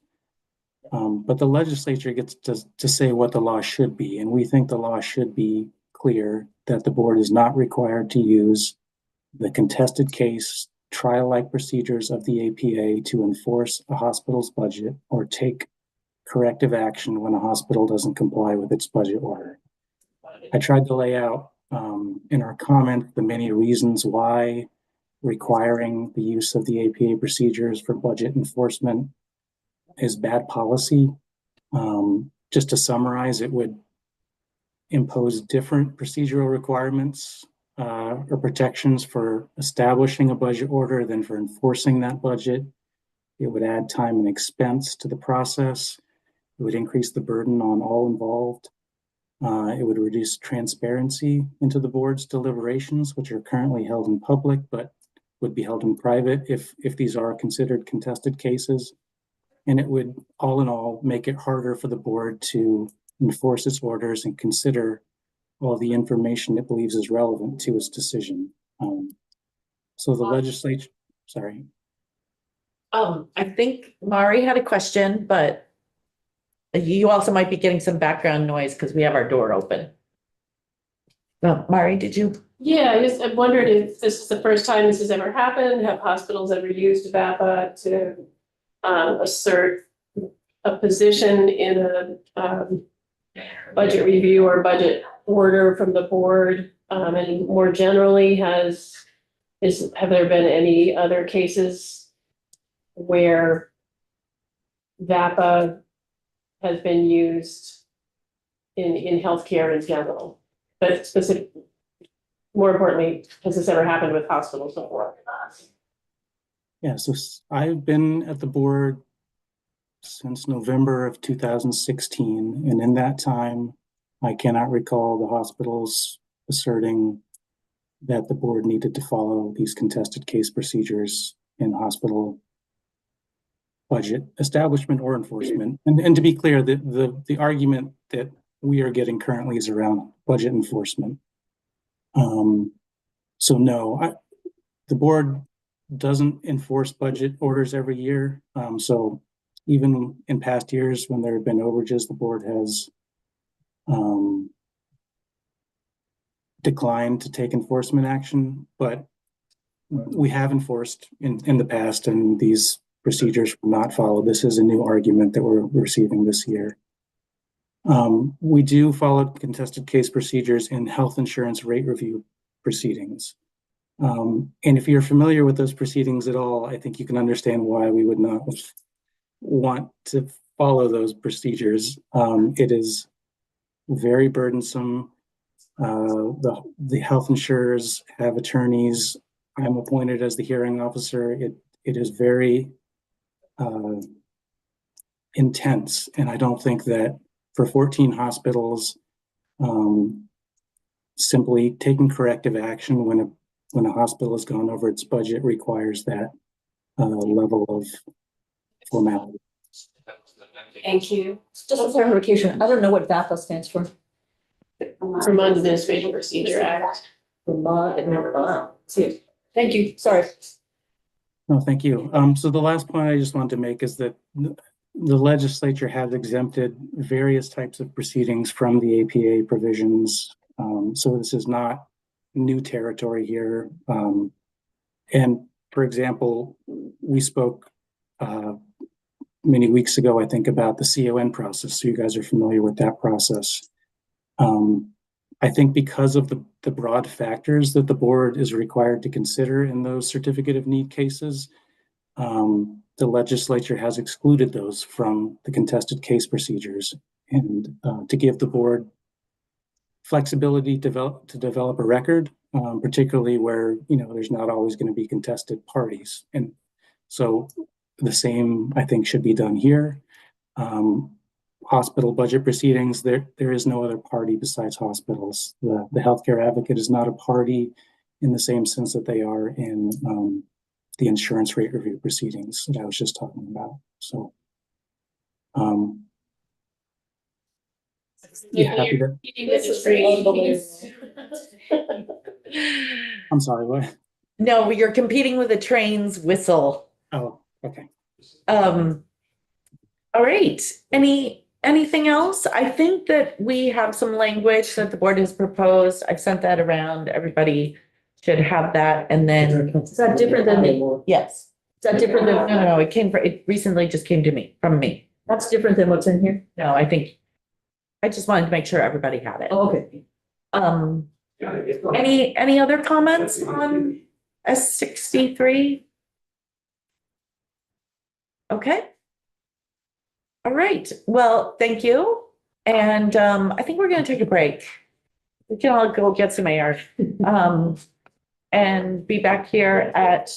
But the legislature gets to say what the law should be. And we think the law should be clear that the board is not required to use the contested case trial-like procedures of the APA to enforce a hospital's budget or take corrective action when a hospital doesn't comply with its budget order. I tried to lay out in our comment the many reasons why requiring the use of the APA procedures for budget enforcement is bad policy. Just to summarize, it would impose different procedural requirements or protections for establishing a budget order than for enforcing that budget. It would add time and expense to the process. It would increase the burden on all involved. It would reduce transparency into the board's deliberations, which are currently held in public, but would be held in private if these are considered contested cases. And it would, all in all, make it harder for the board to enforce its orders and consider all the information it believes is relevant to its decision. So the legislature, sorry. I think Mari had a question, but you also might be getting some background noise because we have our door open. Mari, did you? Yeah, I wondered if this is the first time this has ever happened. Have hospitals ever used VAPA to assert a position in a budget review or budget order from the board? And more generally, have there been any other cases where VAPA has been used in healthcare in general? But more importantly, has this ever happened with hospitals before? Yeah, so I've been at the board since November of 2016, and in that time, I cannot recall the hospitals asserting that the board needed to follow these contested case procedures in hospital budget establishment or enforcement. And to be clear, the argument that we are getting currently is around budget enforcement. So no, the board doesn't enforce budget orders every year. So even in past years when there have been overages, the board has declined to take enforcement action, but we have enforced in the past, and these procedures were not followed. This is a new argument that we're receiving this year. We do follow contested case procedures in health insurance rate review proceedings. And if you're familiar with those proceedings at all, I think you can understand why we would not want to follow those procedures. It is very burdensome. The health insurers have attorneys. I'm appointed as the hearing officer. It is very intense, and I don't think that for 14 hospitals, simply taking corrective action when a hospital has gone over its budget requires that level of formality. Thank you. Just a clarification, I don't know what VAPA stands for. Vermont Administrative Procedure Act. Thank you, sorry. No, thank you. So the last point I just wanted to make is that the legislature has exempted various types of proceedings from the APA provisions. So this is not new territory here. And for example, we spoke many weeks ago, I think, about the CON process. So you guys are familiar with that process. I think because of the broad factors that the board is required to consider in those certificate of need cases, the legislature has excluded those from the contested case procedures, and to give the board flexibility to develop a record, particularly where, you know, there's not always going to be contested parties. And so the same, I think, should be done here. Hospital budget proceedings, there is no other party besides hospitals. The healthcare advocate is not a party in the same sense that they are in the insurance rate review proceedings that I was just talking about. So, yeah, happy to. I'm sorry, what? No, you're competing with the train's whistle. Oh, okay. All right. Anything else? I think that we have some language that the board has proposed. I've sent that around. Everybody should have that. And then, Is that different than the, yes. is that different No, than, no, it recently just came to me, from me. that's different than what's in here? No, I just wanted to make sure everybody had it. Oh, okay. Any other comments on S63? Okay. All right. Well, thank you. And I think we're going to take a break. We can all go get some air. And be back here at